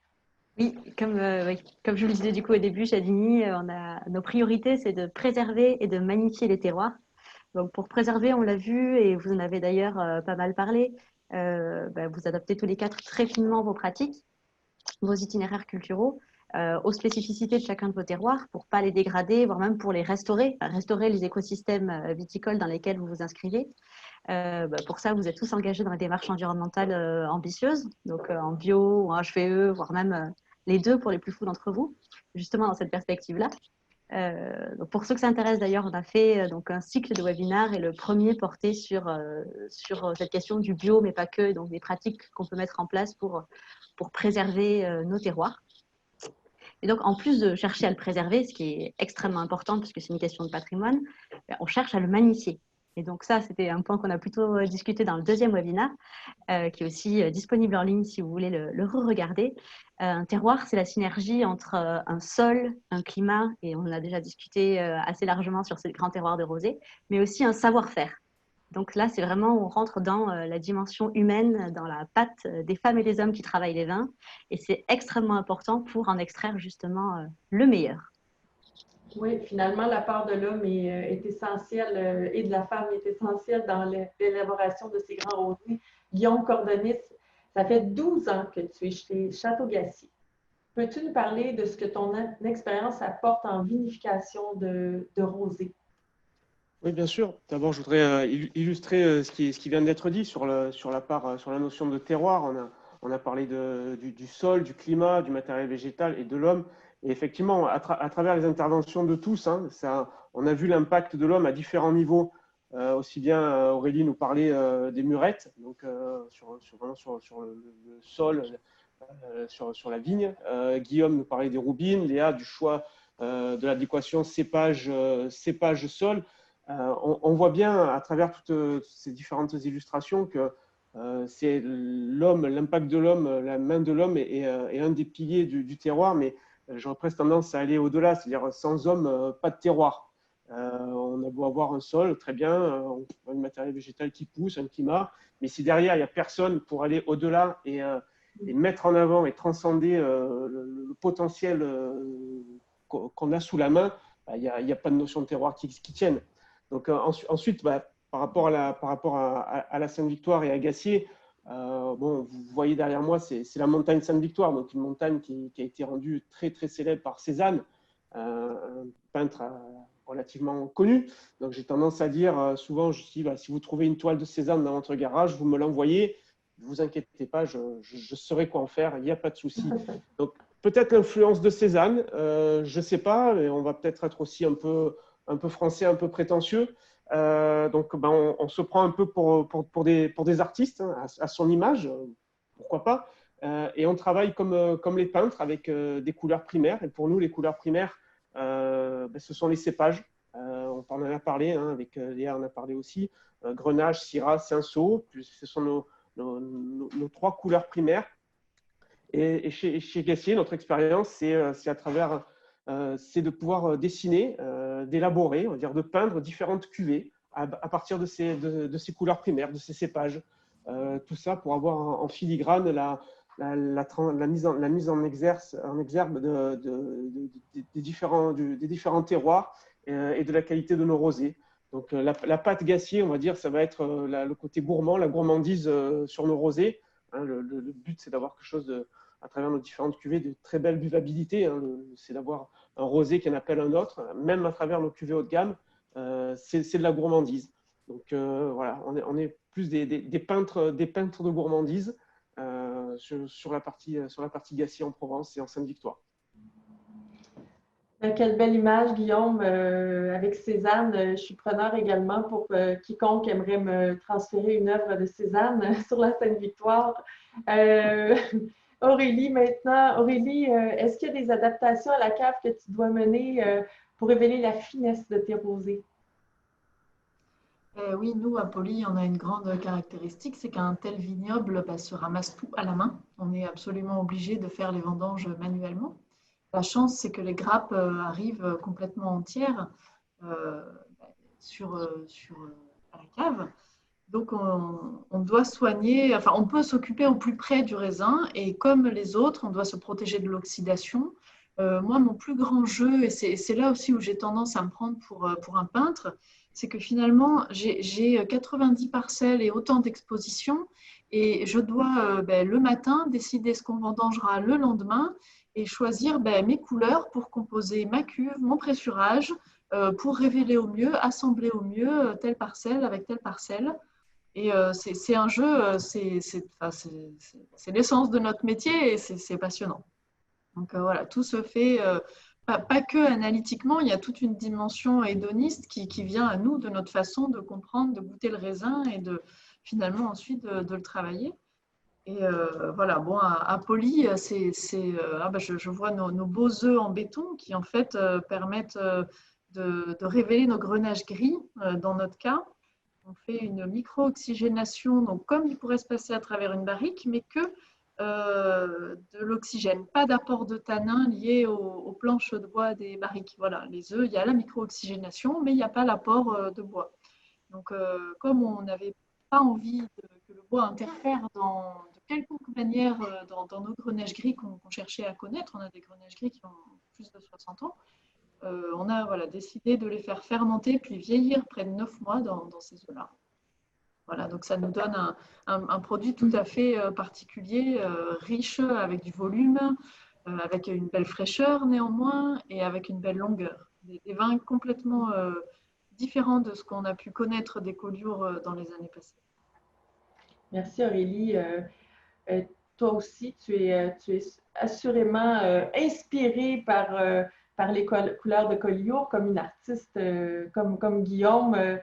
Oui, comme je le disais du coup au début, Jadini, nos priorités, c'est de préserver et de magnifier les terroirs. Donc pour préserver, on l'a vu, et vous en avez d'ailleurs pas mal parlé, vous adaptez tous les 4 très finement vos pratiques, vos itinéraires culturaux, aux spécificités de chacun de vos terroirs pour ne pas les dégrader, voire même pour les restaurer les écosystèmes viticoles dans lesquels vous vous inscrivez. Pour ça, vous êtes tous engagés dans les démarches environnementales ambitieuses, donc en bio ou en HVE, voire même les deux pour les plus fous d'entre vous, justement dans cette perspective-là. Donc pour ceux que ça intéresse d'ailleurs, on a fait donc un cycle de webinaires et le premier portait sur cette question du bio, mais pas que, donc des pratiques qu'on peut mettre en place pour préserver nos terroirs. Et donc en plus de chercher à le préserver, ce qui est extrêmement important puisque c'est une question de patrimoine, on cherche à le magnifier. Et donc ça, c'était un point qu'on a plutôt discuté dans le deuxième webinaire, qui est aussi disponible en ligne si vous voulez le re-regarder. Un terroir, c'est la synergie entre un sol, un climat, et on a déjà discuté assez largement sur ces grands terroirs de rosé, mais aussi un savoir-faire. Donc là, c'est vraiment, on rentre dans la dimension humaine, dans la patte des femmes et des hommes qui travaillent les vins, et c'est extrêmement important pour en extraire justement le meilleur. Oui, finalement, la part de l'homme est essentielle et de la femme est essentielle dans l'élaboration de ces grands rosés. Guillaume Cordonis, ça fait 12 ans que tu es chez Château Gassier. Peux-tu nous parler de ce que ton expérience apporte en vinification de rosé? Oui, bien sûr. D'abord, je voudrais illustrer ce qui vient d'être dit sur la notion de terroir. On a parlé du sol, du climat, du matériel végétal et de l'homme. Et effectivement, à travers les interventions de tous, on a vu l'impact de l'homme à différents niveaux. Aussi bien, Aurélie nous parlait des murettes, donc sur le sol, sur la vigne. Guillaume nous parlait des roubines. Léa du choix de l'adéquation cépage-sol. On voit bien à travers toutes ces différentes illustrations que c'est l'homme, l'impact de l'homme, la main de l'homme est un des piliers du terroir, mais j'aurais presque tendance à aller au-delà, c'est-à-dire sans homme, pas de terroir. On a beau avoir un sol, très bien, on a un matériel végétal qui pousse, un climat, mais si derrière il n'y a personne pour aller au-delà et mettre en avant et transcender le potentiel qu'on a sous la main, il n'y a pas de notion de terroir qui tienne. Donc ensuite, par rapport à la Sainte-Victoire et à Gassier, vous voyez derrière moi, c'est la montagne Sainte-Victoire, donc une montagne qui a été rendue très très célèbre par Cézanne, un peintre relativement connu. Donc, j'ai tendance à dire souvent, je dis, si vous trouvez une toile de sésame dans votre garage, vous me l'envoyez. Ne vous inquiétez pas, je saurai quoi en faire, il n'y a pas de souci. Donc, peut-être l'influence de Cézanne, je ne sais pas, mais on va peut-être être aussi un peu français, un peu prétentieux. Donc, on se prend un peu pour des artistes, hein, à son image, pourquoi pas. Et on travaille comme les peintres avec des couleurs primaires. Et pour nous, les couleurs primaires, ce sont les cépages. On en a parlé, hein, avec Léa, on a parlé aussi. Grenache, Syrah, Cinsault, ce sont nos 3 couleurs primaires. Et chez Gassier, notre expérience, c'est de pouvoir dessiner, d'élaborer, on va dire, de peindre différentes cuvées à partir de ces couleurs primaires, de ces cépages. Tout ça pour avoir en filigrane la mise en exergue des différents terroirs et de la qualité de nos rosés. Donc la pâte Gassier, on va dire, ça va être le côté gourmand, la gourmandise sur nos rosés. Hein, le but, c'est d'avoir quelque chose à travers nos différentes cuvées de très belle buvabilité. Hein, c'est d'avoir un rosé qui en appelle un autre, même à travers nos cuvées haut de gamme. C'est de la gourmandise. Donc voilà, on est plus des peintres de gourmandise sur la partie Gassier en Provence et en Sainte-Victoire. Quelle belle image, Guillaume, avec Cézanne. Je suis preneur également pour quiconque aimerait me transférer une œuvre de Cézanne sur la Sainte-Victoire. Aurélie, maintenant. Aurélie, est-ce qu'il y a des adaptations à la cave que tu dois mener pour révéler la finesse de tes rosés? Oui, nous, à Poly, on a une grande caractéristique, c'est qu'un tel vignoble se ramasse tout à la main. On est absolument obligé de faire les vendanges manuellement. La chance, c'est que les grappes arrivent complètement entières à la cave. Donc, on doit soigner, enfin, on peut s'occuper au plus près du raisin et comme les autres, on doit se protéger de l'oxydation. Moi, mon plus grand jeu, et c'est là aussi où j'ai tendance à me prendre pour un peintre, c'est que finalement, j'ai 90 parcelles et autant d'expositions et je dois le matin décider ce qu'on vendangera le lendemain et choisir mes couleurs pour composer ma cuve, mon pressurage, pour révéler au mieux, assembler au mieux telle parcelle avec telle parcelle. Et c'est un jeu, c'est l'essence de notre métier et c'est passionnant. Donc voilà, tout se fait pas que analytiquement, il y a toute une dimension hédoniste qui vient à nous de notre façon de comprendre, de goûter le raisin et finalement ensuite de le travailler. Et voilà, bon, à Poly, je vois nos beaux œufs en béton qui en fait permettent de révéler nos grenages gris dans notre cas. On fait une micro-oxygénation, donc comme il pourrait se passer à travers une barrique, mais que de l'oxygène, pas d'apport de tanin lié aux planches de bois des barriques. Voilà, les œufs, il y a la micro-oxygénation, mais il n'y a pas l'apport de bois. Donc, comme on n'avait pas envie que le bois interfère de quelconque manière dans nos grenages gris qu'on cherchait à connaître, on a des grenages gris qui ont plus de 60 ans, on a décidé de les faire fermenter puis vieillir près de 9 mois dans ces œufs-là. Voilà, donc ça nous donne un produit tout à fait particulier, riche, avec du volume, avec une belle fraîcheur néanmoins et avec une belle longueur. Des vins complètement différents de ce qu'on a pu connaître des Collioures dans les années passées. Merci Aurélie. Toi aussi, tu es assurément inspirée par les couleurs de Collioure comme une artiste comme Guillaume.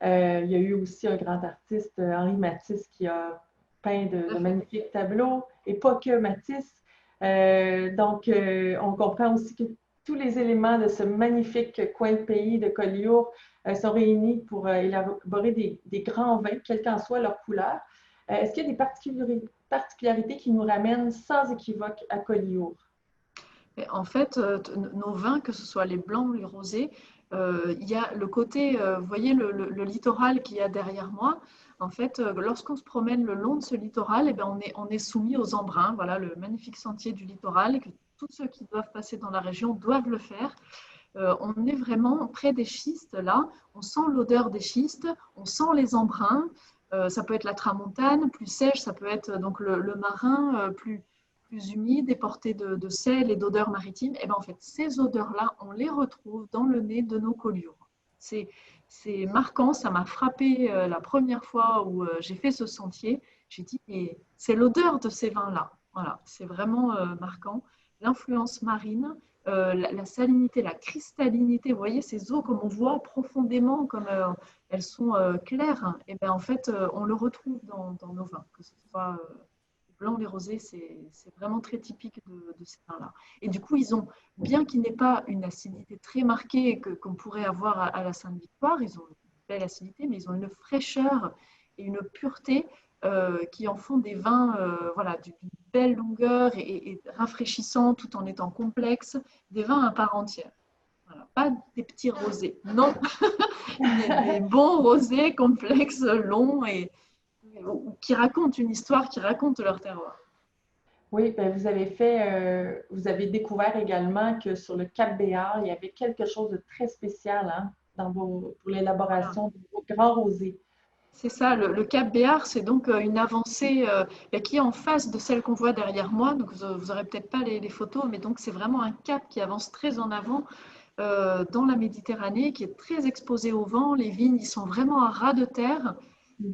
Il y a eu aussi un grand artiste, Henri Matisse, qui a peint de magnifiques tableaux, et pas que Matisse. Donc, on comprend aussi que tous les éléments de ce magnifique coin de pays de Collioure sont réunis pour élaborer des grands vins, quelle qu'en soit leur couleur. Est-ce qu'il y a des particularités qui nous ramènent sans équivoque à Collioure? En fait, nos vins, que ce soit les blancs ou les rosés, il y a le côté, vous voyez le littoral qu'il y a derrière moi. En fait, lorsqu'on se promène le long de ce littoral, on est soumis aux embruns, voilà, le magnifique sentier du littoral, et que tous ceux qui doivent passer dans la région doivent le faire. On est vraiment près des schistes, là. On sent l'odeur des schistes, on sent les embruns. Ça peut être la tramontane, plus sèche, ça peut être donc le marin, plus plus humides, déportés de sel et d'odeurs maritimes. Et bien, en fait, ces odeurs-là, on les retrouve dans le nez de nos collioures. C'est marquant, ça m'a frappé la première fois où j'ai fait ce sentier. J'ai dit, c'est l'odeur de ces vins-là. Voilà, c'est vraiment marquant. L'influence marine, la salinité, la cristallinité, vous voyez ces eaux comme on voit profondément, comme elles sont claires, et bien en fait on le retrouve dans nos vins, que ce soit les blancs, les rosés, c'est vraiment très typique de ces vins-là. Et du coup, ils ont, bien qu'ils n'aient pas une acidité très marquée qu'on pourrait avoir à la Sainte-Victoire, ils ont une belle acidité, mais ils ont une fraîcheur et une pureté qui en font des vins voilà, d'une belle longueur et rafraîchissants tout en étant complexes, des vins à part entière. Voilà. Pas des petits rosés, non, des bons rosés complexes, longs et qui racontent une histoire, qui racontent leur terroir. Oui, ben vous avez découvert également que sur le Cap Béar, il y avait quelque chose de très spécial hein, pour l'élaboration de vos grands rosés. C'est ça, le Cap Béar, c'est donc une avancée qui est en face de celle qu'on voit derrière moi. Donc vous n'aurez peut-être pas les photos, mais donc c'est vraiment un cap qui avance très en avant dans la Méditerranée, qui est très exposé au vent. Les vignes, ils sont vraiment à ras de terre.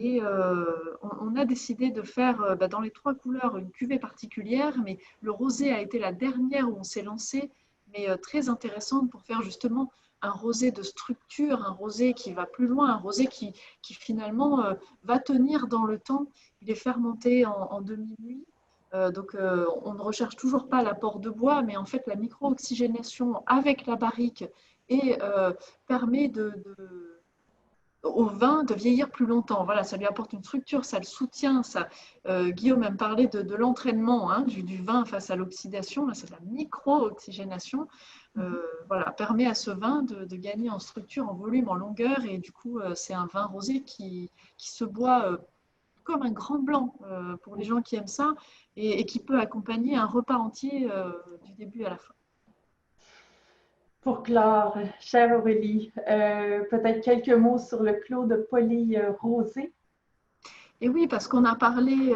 Et on a décidé de faire dans les 3 couleurs une cuvée particulière, mais le rosé a été la dernière où on s'est lancé, mais très intéressante pour faire justement un rosé de structure, un rosé qui va plus loin, un rosé qui finalement va tenir dans le temps. Il est fermenté en demi-nuit. Donc, on ne recherche toujours pas l'apport de bois, mais en fait, la micro-oxygénation avec la barrique permet au vin de vieillir plus longtemps. Voilà, ça lui apporte une structure, ça le soutient. Ça, Guillaume même parlait de l'entraînement hein, du vin face à l'oxydation. Là, c'est la micro-oxygénation. Voilà, permet à ce vin de gagner en structure, en volume, en longueur. Et du coup, c'est un vin rosé qui se boit comme un grand blanc pour les gens qui aiment ça et qui peut accompagner un repas entier du début à la fin. Pour clore, chère Aurélie, peut-être quelques mots sur le clos de Poly rosé. Et oui, parce qu'on a parlé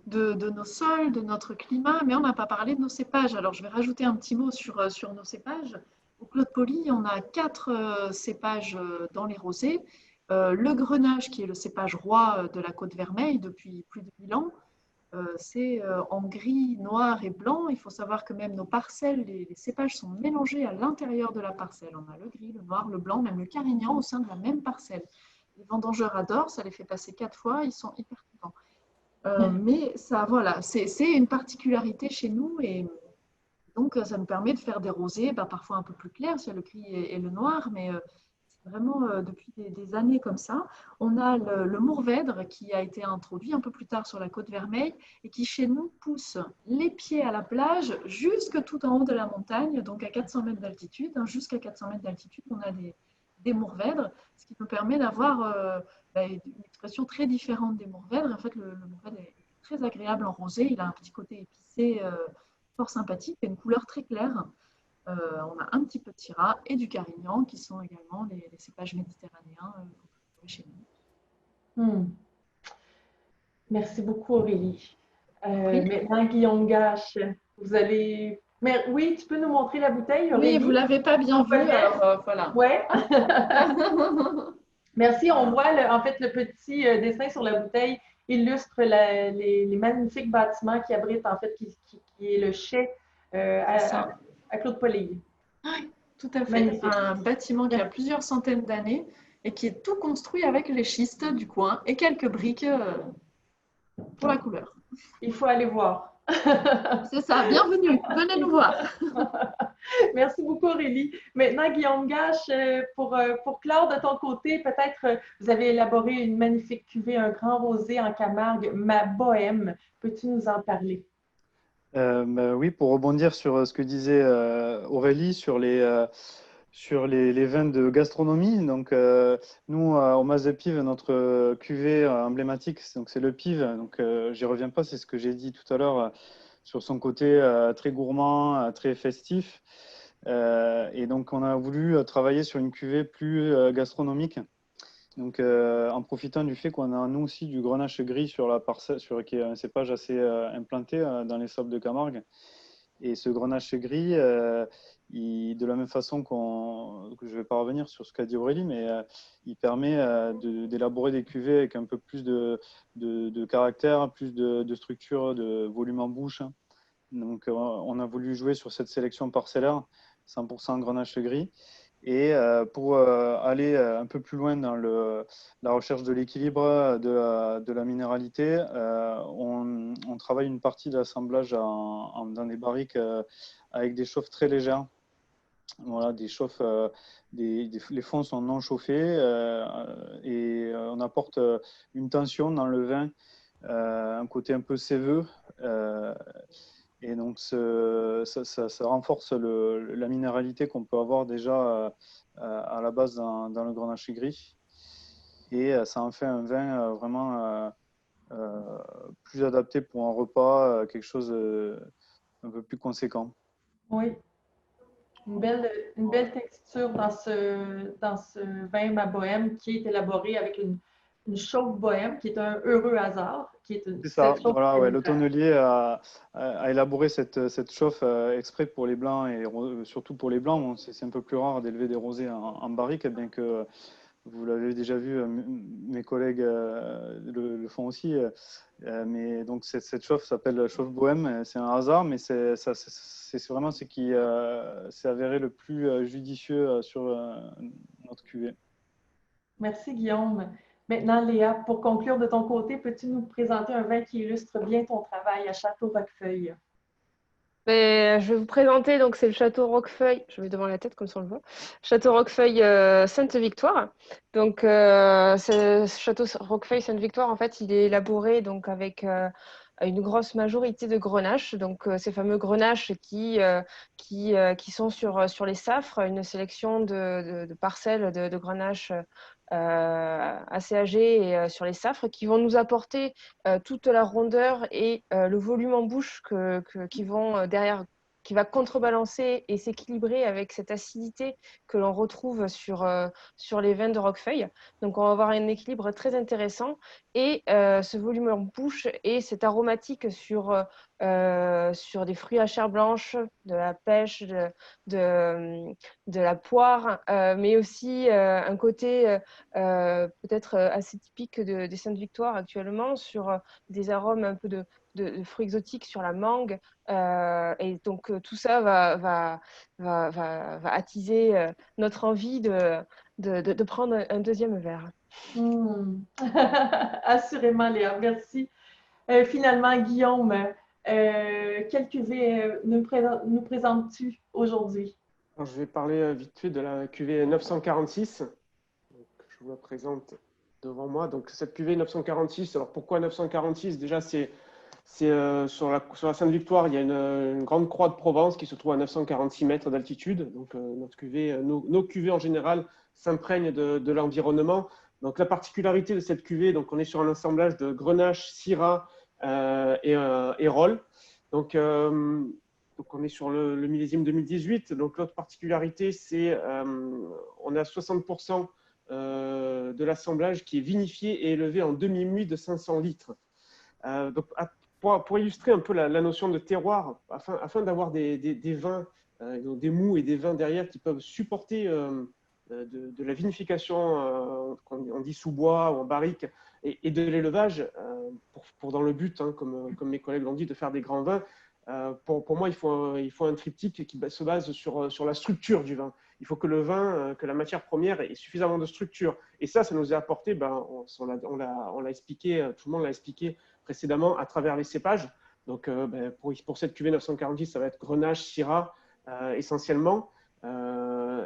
de nos sols, de notre climat, mais on n'a pas parlé de nos cépages. Alors, je vais rajouter un petit mot sur nos cépages. Au Clos de Poly, on a 4 cépages dans les rosés. Le Grenache, qui est le cépage roi de la Côte Vermeille depuis plus de 1000 ans, c'est en gris, noir et blanc. Il faut savoir que même nos parcelles, les cépages sont mélangés à l'intérieur de la parcelle. On a le gris, le noir, le blanc, même le carignan au sein de la même parcelle. Les vendangeurs adorent, ça les fait passer 4 fois, ils sont hyper contents. Mais ça, voilà, c'est une particularité chez nous et donc ça nous permet de faire des rosés, parfois un peu plus clairs, sur le gris et le noir, mais c'est vraiment depuis des années comme ça. On a le Mourvèdre qui a été introduit un peu plus tard sur la Côte Vermeille et qui chez nous pousse les pieds à la plage jusque tout en haut de la montagne, donc à 400 mètres d'altitude. Jusqu'à 400 mètres d'altitude, on a des Mourvèdres, ce qui nous permet d'avoir une expression très différente des Mourvèdres. En fait, le Mourvèdre est très agréable en rosé, il a un petit côté épicé fort sympathique et une couleur très claire. On a un petit peu de Syrah et du Carignan qui sont également les cépages méditerranéens chez nous. Merci beaucoup Aurélie. Maintenant Guillaume Gache, vous allez... Mais oui, tu peux nous montrer la bouteille Aurélie? Oui, vous ne l'avez pas bien vue, alors voilà. Ouais. Merci, on voit en fait le petit dessin sur la bouteille illustre les magnifiques bâtiments qui abritent en fait qui est le chai à Clos de Poly. Oui, tout à fait. Magnifique. Un bâtiment qui a plusieurs centaines d'années et qui est tout construit avec les schistes du coin et quelques briques pour la couleur. Il faut aller voir. C'est ça, bienvenue, venez nous voir. Merci beaucoup Aurélie. Maintenant Guillaume Gache, pour clore de ton côté, peut-être vous avez élaboré une magnifique cuvée, un grand rosé en Camargue, ma bohème. Peux-tu nous en parler? Oui, pour rebondir sur ce que disait Aurélie sur les vins de gastronomie. Donc, nous, au Mas de Pives, notre cuvée emblématique, c'est le Pive. Donc, j'y reviens pas, c'est ce que j'ai dit tout à l'heure sur son côté très gourmand, très festif. Et donc, on a voulu travailler sur une cuvée plus gastronomique. Donc, en profitant du fait qu'on a nous aussi du grenache gris sur la parcelle, qui est un cépage assez implanté dans les sables de Camargue. Et ce grenache gris, de la même façon que je ne vais pas revenir sur ce qu'a dit Aurélie, mais il permet d'élaborer des cuvées avec un peu plus de caractère, plus de structure, de volume en bouche. Donc, on a voulu jouer sur cette sélection parcellaire, 100% grenache gris. Et pour aller un peu plus loin dans la recherche de l'équilibre, de la minéralité, on travaille une partie de l'assemblage dans des barriques avec des chauffes très légères. Voilà, des chauffes, les fonds sont non chauffés et on apporte une tension dans le vin, un côté un peu séveux. Et donc, ça renforce la minéralité qu'on peut avoir déjà à la base dans le grenache gris. Et ça en fait un vin vraiment plus adapté pour un repas, quelque chose un peu plus conséquent. Oui, une belle texture dans ce vin Ma Bohème qui est élaboré avec une chauffe bohème qui est un heureux hasard. C'est ça, voilà, ouais, le tonnelier a élaboré cette chauffe exprès pour les blancs et surtout pour les blancs. Bon, c'est un peu plus rare d'élever des rosés en barrique, bien que vous l'avez déjà vu, mes collègues le font aussi. Mais donc cette chauffe s'appelle chauffe bohème, c'est un hasard, mais c'est vraiment ce qui s'est avéré le plus judicieux sur notre cuvée. Merci Guillaume. Maintenant, Léa, pour conclure de ton côté, peux-tu nous présenter un vin qui illustre bien ton travail à Château-Roquefeuille? Je vais vous présenter, donc c'est le Château Roquefeuille, je vais devant la tête comme ça on le voit, Château Roquefeuille Sainte-Victoire. Donc ce Château Roquefeuille Sainte-Victoire, en fait, il est élaboré donc avec une grosse majorité de grenaches, donc ces fameux grenaches qui sont sur les safres, une sélection de parcelles de grenaches assez âgées et sur les safres qui vont nous apporter toute la rondeur et le volume en bouche qui vont derrière, qui va contrebalancer et s'équilibrer avec cette acidité que l'on retrouve sur les vins de Roquefeuille. Donc on va avoir un équilibre très intéressant et ce volume en bouche et cette aromatique sur des fruits à chair blanche, de la pêche, de la poire, mais aussi un côté peut-être assez typique des Sainte-Victoire actuellement sur des arômes un peu de fruits exotiques sur la mangue. Et donc, tout ça va attiser notre envie de prendre un deuxième verre. Assurément, Léa, merci. Finalement, Guillaume, quelle cuvée nous présentes-tu aujourd'hui? Je vais parler vite fait de la cuvée 946. Donc, je vous la présente devant moi. Donc, cette cuvée 946, alors pourquoi 946? Déjà, sur la Sainte-Victoire, il y a une grande croix de Provence qui se trouve à 946 mètres d'altitude. Donc, notre cuvée, nos cuvées en général s'imprègnent de l'environnement. Donc, la particularité de cette cuvée, donc on est sur un assemblage de Grenache, Syrah et Rolle. Donc, on est sur le millésime 2018. Donc, l'autre particularité, c'est on a 60% de l'assemblage qui est vinifié et élevé en demi-muit de 500 litres. Donc, pour illustrer un peu la notion de terroir, afin d'avoir des vins, des mous et des vins derrière qui peuvent supporter de la vinification, on dit sous bois ou en barrique, et de l'élevage, pour dans le but, hein, comme mes collègues l'ont dit, de faire des grands vins. Pour moi, il faut un triptyque qui se base sur la structure du vin. Il faut que le vin, que la matière première ait suffisamment de structure. Et ça nous est apporté, on l'a expliqué, tout le monde l'a expliqué précédemment à travers les cépages. Donc, pour cette cuvée 946, ça va être Grenache, Syrah essentiellement.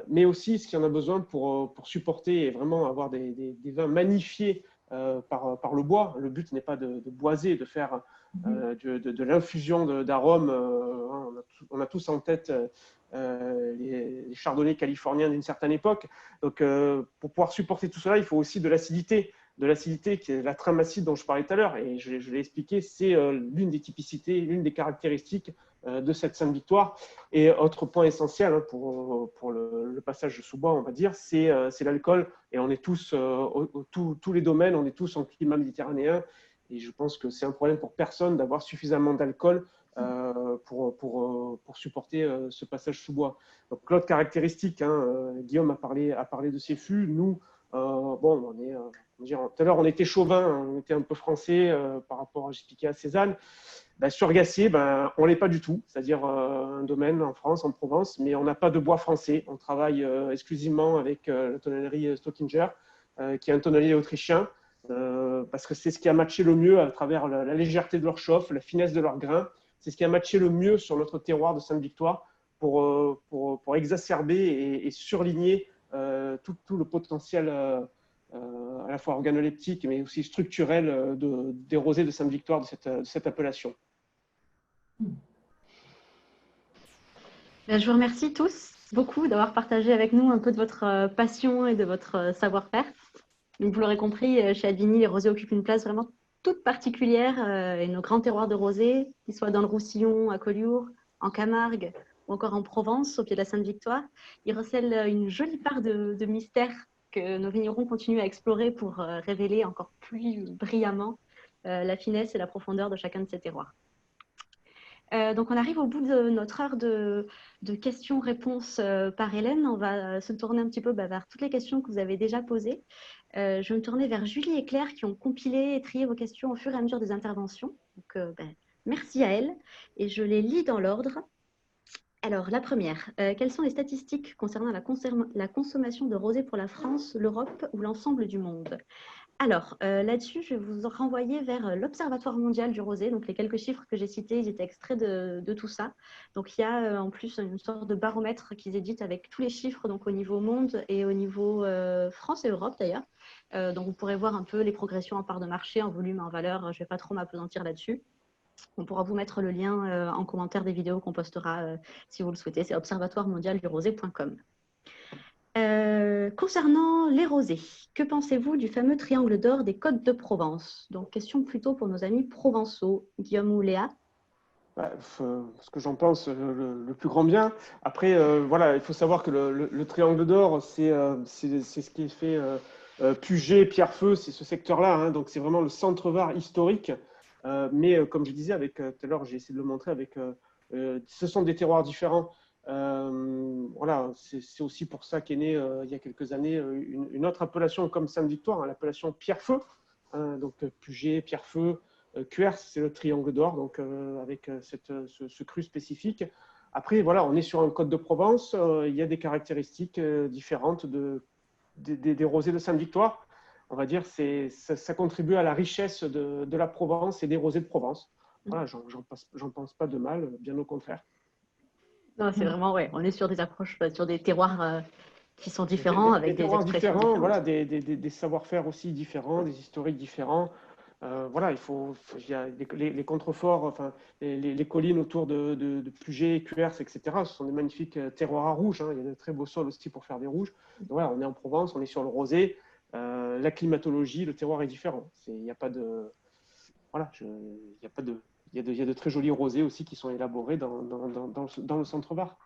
Mais aussi, ce qu'il y en a besoin pour supporter et vraiment avoir des vins magnifiés par le bois. Le but n'est pas de boiser, de faire de l'infusion d'arômes. On a tous en tête les chardonnays californiens d'une certaine époque. Donc, pour pouvoir supporter tout cela, il faut aussi de l'acidité. De l'acidité qui est la trame acide dont je parlais tout à l'heure. Et je l'ai expliqué, c'est l'une des typicités, l'une des caractéristiques de cette Sainte Victoire. Et autre point essentiel hein, pour le passage sous bois, on va dire, c'est l'alcool. Et on est tous, tous les domaines, on est tous en climat méditerranéen. Et je pense que c'est un problème pour personne d'avoir suffisamment d'alcool pour supporter ce passage sous bois. Donc, l'autre caractéristique, hein, Guillaume a parlé de ces fûts. Nous, bon, on est, tout à l'heure, on était chauvin, on était un peu français par rapport à, j'expliquais à Cézanne. Ben, sur Gassier, ben, on ne l'est pas du tout, c'est-à-dire un domaine en France, en Provence, mais on n'a pas de bois français. On travaille exclusivement avec la tonnellerie Stockinger, qui est un tonnelier autrichien, parce que c'est ce qui a matché le mieux à travers la légèreté de leur chauffe, la finesse de leur grain. C'est ce qui a matché le mieux sur notre terroir de Sainte-Victoire pour exacerber et surligner tout le potentiel à la fois organoleptique, mais aussi structurel des rosés de Sainte-Victoire de cette appellation. Je vous remercie tous beaucoup d'avoir partagé avec nous un peu de votre passion et de votre savoir-faire. Donc, vous l'aurez compris, chez Advini, les rosés occupent une place vraiment toute particulière et nos grands terroirs de rosés, qu'ils soient dans le Roussillon, à Collioure, en Camargue ou encore en Provence, au pied de la Sainte-Victoire, ils recèlent une jolie part de mystère que nos vignerons continuent à explorer pour révéler encore plus brillamment la finesse et la profondeur de chacun de ces terroirs. Donc, on arrive au bout de notre heure de questions-réponses par Hélène. On va se tourner un petit peu vers toutes les questions que vous avez déjà posées. Je vais me tourner vers Julie et Claire qui ont compilé et trié vos questions au fur et à mesure des interventions. Donc, merci à elles. Et je les lis dans l'ordre. Alors, la première, quelles sont les statistiques concernant la consommation de rosé pour la France, l'Europe ou l'ensemble du monde? Alors, là-dessus, je vais vous renvoyer vers l'Observatoire mondial du rosé. Donc, les quelques chiffres que j'ai cités, ils étaient extraits de tout ça. Donc, il y a en plus une sorte de baromètre qu'ils éditent avec tous les chiffres donc, au niveau monde et au niveau France et Europe d'ailleurs. Donc, vous pourrez voir un peu les progressions en part de marché, en volume, en valeur. Je ne vais pas trop m'appesantir là-dessus. On pourra vous mettre le lien en commentaire des vidéos qu'on postera si vous le souhaitez. C'est observatoiremondialdurosé.com. Concernant les rosés, que pensez-vous du fameux triangle d'or des Côtes de Provence? Donc, question plutôt pour nos amis provençaux, Guillaume ou Léa. Ce que j'en pense, le plus grand bien. Après, voilà, il faut savoir que le triangle d'or, c'est ce qui est fait Puget, Pierrefeu, c'est ce secteur-là. Hein, donc, c'est vraiment le centre Var historique. Mais comme je disais, tout à l'heure, j'ai essayé de le montrer ce sont des terroirs différents. Voilà, c'est aussi pour ça qu'est née il y a quelques années une autre appellation comme Sainte-Victoire, hein, l'appellation Pierrefeu. Hein, donc Puget, Pierrefeu, Cuers, c'est le triangle d'or, donc avec ce cru spécifique. Après, voilà, on est sur un Côte de Provence, il y a des caractéristiques différentes des rosés de Sainte-Victoire. On va dire ça contribue à la richesse de la Provence et des rosés de Provence. Voilà, j'en pense pas de mal, bien au contraire. Non, c'est vraiment, ouais, on est sur des approches, sur des terroirs qui sont différents, avec des expressions différentes. Voilà, des savoir-faire aussi différents, des historiques différents. Voilà, il y a les contreforts, enfin, les collines autour de Puget, Cuers, etc. Ce sont des magnifiques terroirs à rouge. Hein. Il y a de très beaux sols aussi pour faire des rouges. Donc, voilà, on est en Provence, on est sur le rosé. La climatologie, le terroir est différent. Il n'y a pas de, voilà, il y a pas de. Il y a de très jolis rosés aussi qui sont élaborés dans le centre Var.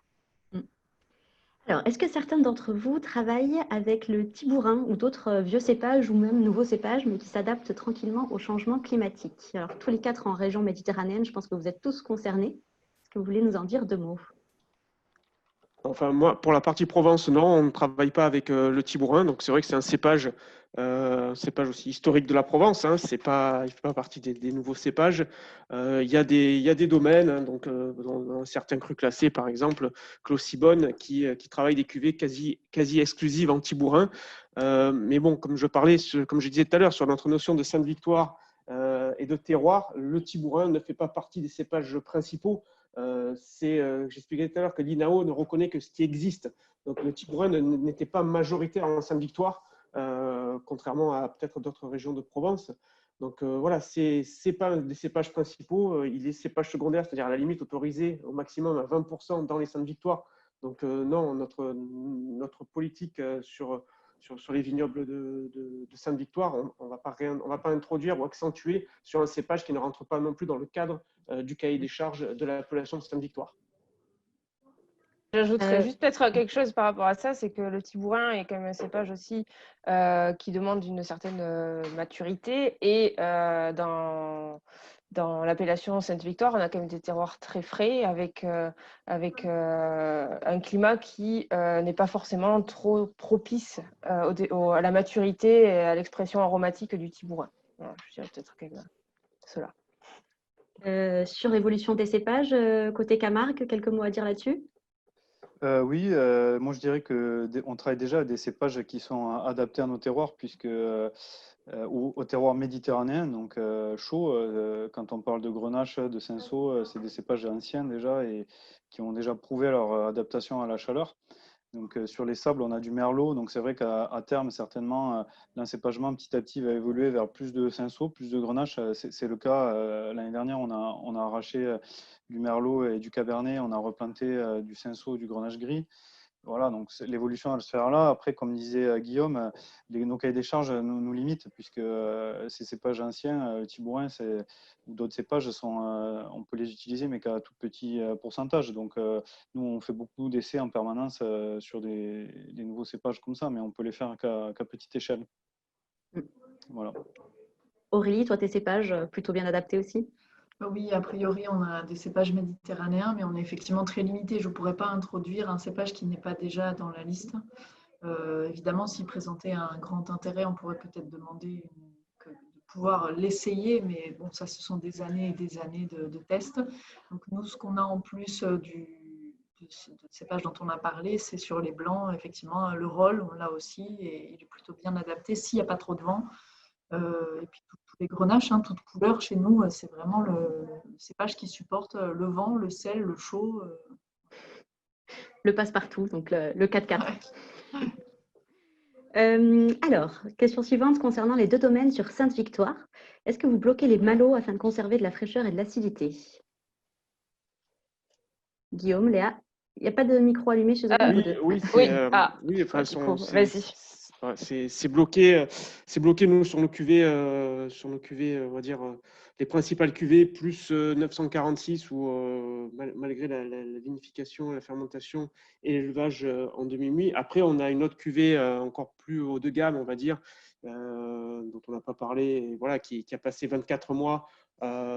Alors, est-ce que certains d'entre vous travaillent avec le tibourin ou d'autres vieux cépages ou même nouveaux cépages, mais qui s'adaptent tranquillement au changement climatique? Alors, tous les quatre en région méditerranéenne, je pense que vous êtes tous concernés. Est-ce que vous voulez nous en dire deux mots? Enfin, moi, pour la partie Provence, non, on ne travaille pas avec le tibourin. Donc, c'est vrai que c'est un cépage aussi historique de la Provence. Hein, il ne fait pas partie des nouveaux cépages. Il y a des domaines, hein, donc, dans certains crus classés, par exemple, Clos-Cibonne, qui travaille des cuvées quasi exclusives en tibourin. Mais bon, comme je disais tout à l'heure, sur notre notion de Sainte-Victoire et de terroir, le tibourin ne fait pas partie des cépages principaux. J'expliquais tout à l'heure que l'INAO ne reconnaît que ce qui existe. Donc le tibourin n'était pas majoritaire en Sainte-Victoire, contrairement à peut-être d'autres régions de Provence. Donc voilà, c'est pas des cépages principaux, il est cépage secondaire, c'est-à-dire à la limite autorisé au maximum à 20% dans les Sainte-Victoire. Donc non, notre politique sur sur les vignobles de Sainte-Victoire, on ne va pas introduire ou accentuer sur un cépage qui ne rentre pas non plus dans le cadre du cahier des charges de l'appellation de Sainte-Victoire. J'ajouterais juste peut-être quelque chose par rapport à ça, c'est que le Tibourin est quand même un cépage aussi qui demande une certaine maturité. Et dans l'appellation Sainte-Victoire, on a quand même des terroirs très frais avec un climat qui n'est pas forcément trop propice à la maturité et à l'expression aromatique du Tibourin. Voilà, je dirais peut-être quand même cela. Sur l'évolution des cépages, côté Camargue, quelques mots à dire là-dessus? Oui, moi je dirais qu'on travaille déjà avec des cépages qui sont adaptés à nos terroirs, puisque au terroir méditerranéen, donc chaud, quand on parle de Grenache, de Cinsault, c'est des cépages anciens déjà et qui ont déjà prouvé leur adaptation à la chaleur. Donc sur les sables, on a du merlot, donc c'est vrai qu'à terme, certainement, l'encépagement petit à petit va évoluer vers plus de Cinsault, plus de Grenache. C'est le cas, l'année dernière, on a arraché du merlot et du cabernet, on a replanté du Cinsault, du Grenache gris. Voilà, donc l'évolution va se faire là. Après, comme disait Guillaume, nos cahiers des charges nous limitent, puisque ces cépages anciens, le Tibourin ou d'autres cépages, on peut les utiliser, mais qu'à tout petit pourcentage. Donc, nous, on fait beaucoup d'essais en permanence sur des nouveaux cépages comme ça, mais on peut les faire qu'à petite échelle. Voilà. Aurélie, toi, tes cépages plutôt bien adaptés aussi? Oui, a priori, on a des cépages méditerranéens, mais on est effectivement très limité. Je ne pourrais pas introduire un cépage qui n'est pas déjà dans la liste. Évidemment, s'il présentait un grand intérêt, on pourrait peut-être demander de pouvoir l'essayer, mais bon, ça, ce sont des années et des années de tests. Donc, nous, ce qu'on a en plus de cépage dont on a parlé, c'est sur les blancs. Effectivement, le rôle, on l'a aussi, et il est plutôt bien adapté s'il n'y a pas trop de vent. Et puis tous les grenaches, toutes couleurs chez nous, c'est vraiment le cépage qui supporte le vent, le sel, le chaud. Le passe-partout, donc le 4x4. Ouais. Alors, question suivante concernant les 2 domaines sur Sainte-Victoire. Est-ce que vous bloquez les malots afin de conserver de la fraîcheur et de l'acidité? Guillaume, Léa, il n'y a pas de micro allumé chez eux? Oui, vas-y. C'est bloqué, nous, sur nos cuvées, on va dire, les principales cuvées, plus 946, où malgré la vinification, la fermentation et l'élevage en demi-muit. Après, on a une autre cuvée encore plus haut de gamme, on va dire, dont on n'a pas parlé, et voilà, qui a passé 24 mois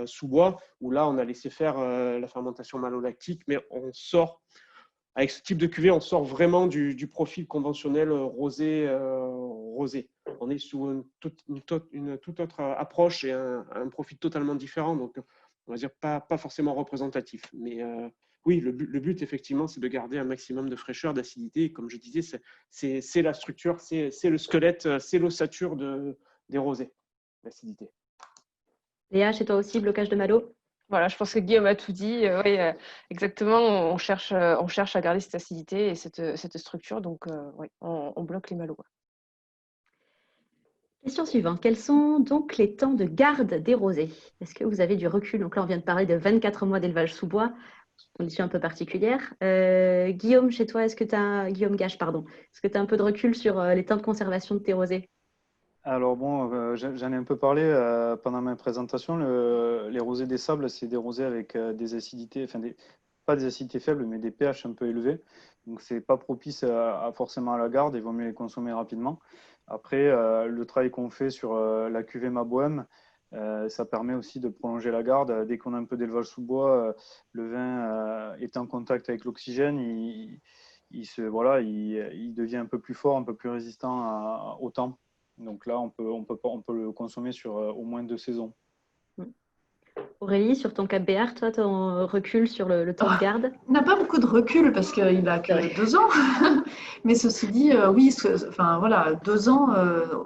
sous bois, où là, on a laissé faire la fermentation malolactique, mais on sort. Avec ce type de cuvée, on sort vraiment du profil conventionnel rosé. On est sous une toute autre approche et un profil totalement différent, donc on va dire pas forcément représentatif. Mais oui, le but effectivement, c'est de garder un maximum de fraîcheur, d'acidité. Comme je disais, c'est la structure, c'est le squelette, c'est l'ossature des rosés, l'acidité. Léa, chez toi aussi, blocage de malo? Voilà, je pense que Guillaume a tout dit. Oui, exactement. On cherche à garder cette acidité et cette structure. Donc, oui, on bloque les malos. Question suivante. Quels sont donc les temps de garde des rosés? Est-ce que vous avez du recul? Donc là, on vient de parler de 24 mois d'élevage sous bois, condition un peu particulière. Guillaume, chez toi, Guillaume Gache, pardon. Est-ce que tu as un peu de recul sur les temps de conservation de tes rosés? Alors bon, j'en ai un peu parlé pendant ma présentation. Les rosés des sables, c'est des rosés avec des acidités, pas des acidités faibles, mais des pH un peu élevés. Donc c'est pas propice forcément à la garde. Il vaut mieux les consommer rapidement. Après, le travail qu'on fait sur la cuvée Ma Bohème, ça permet aussi de prolonger la garde. Dès qu'on a un peu d'élevage sous bois, le vin est en contact avec l'oxygène, il devient un peu plus fort, un peu plus résistant au temps. Donc là, on peut le consommer sur au moins 2 saisons. Aurélie, sur ton Cap Béart, toi, ton recul sur le temps de garde? On n'a pas beaucoup de recul parce qu'il n'a que 2 ans. Mais ceci dit, oui, 2 ans,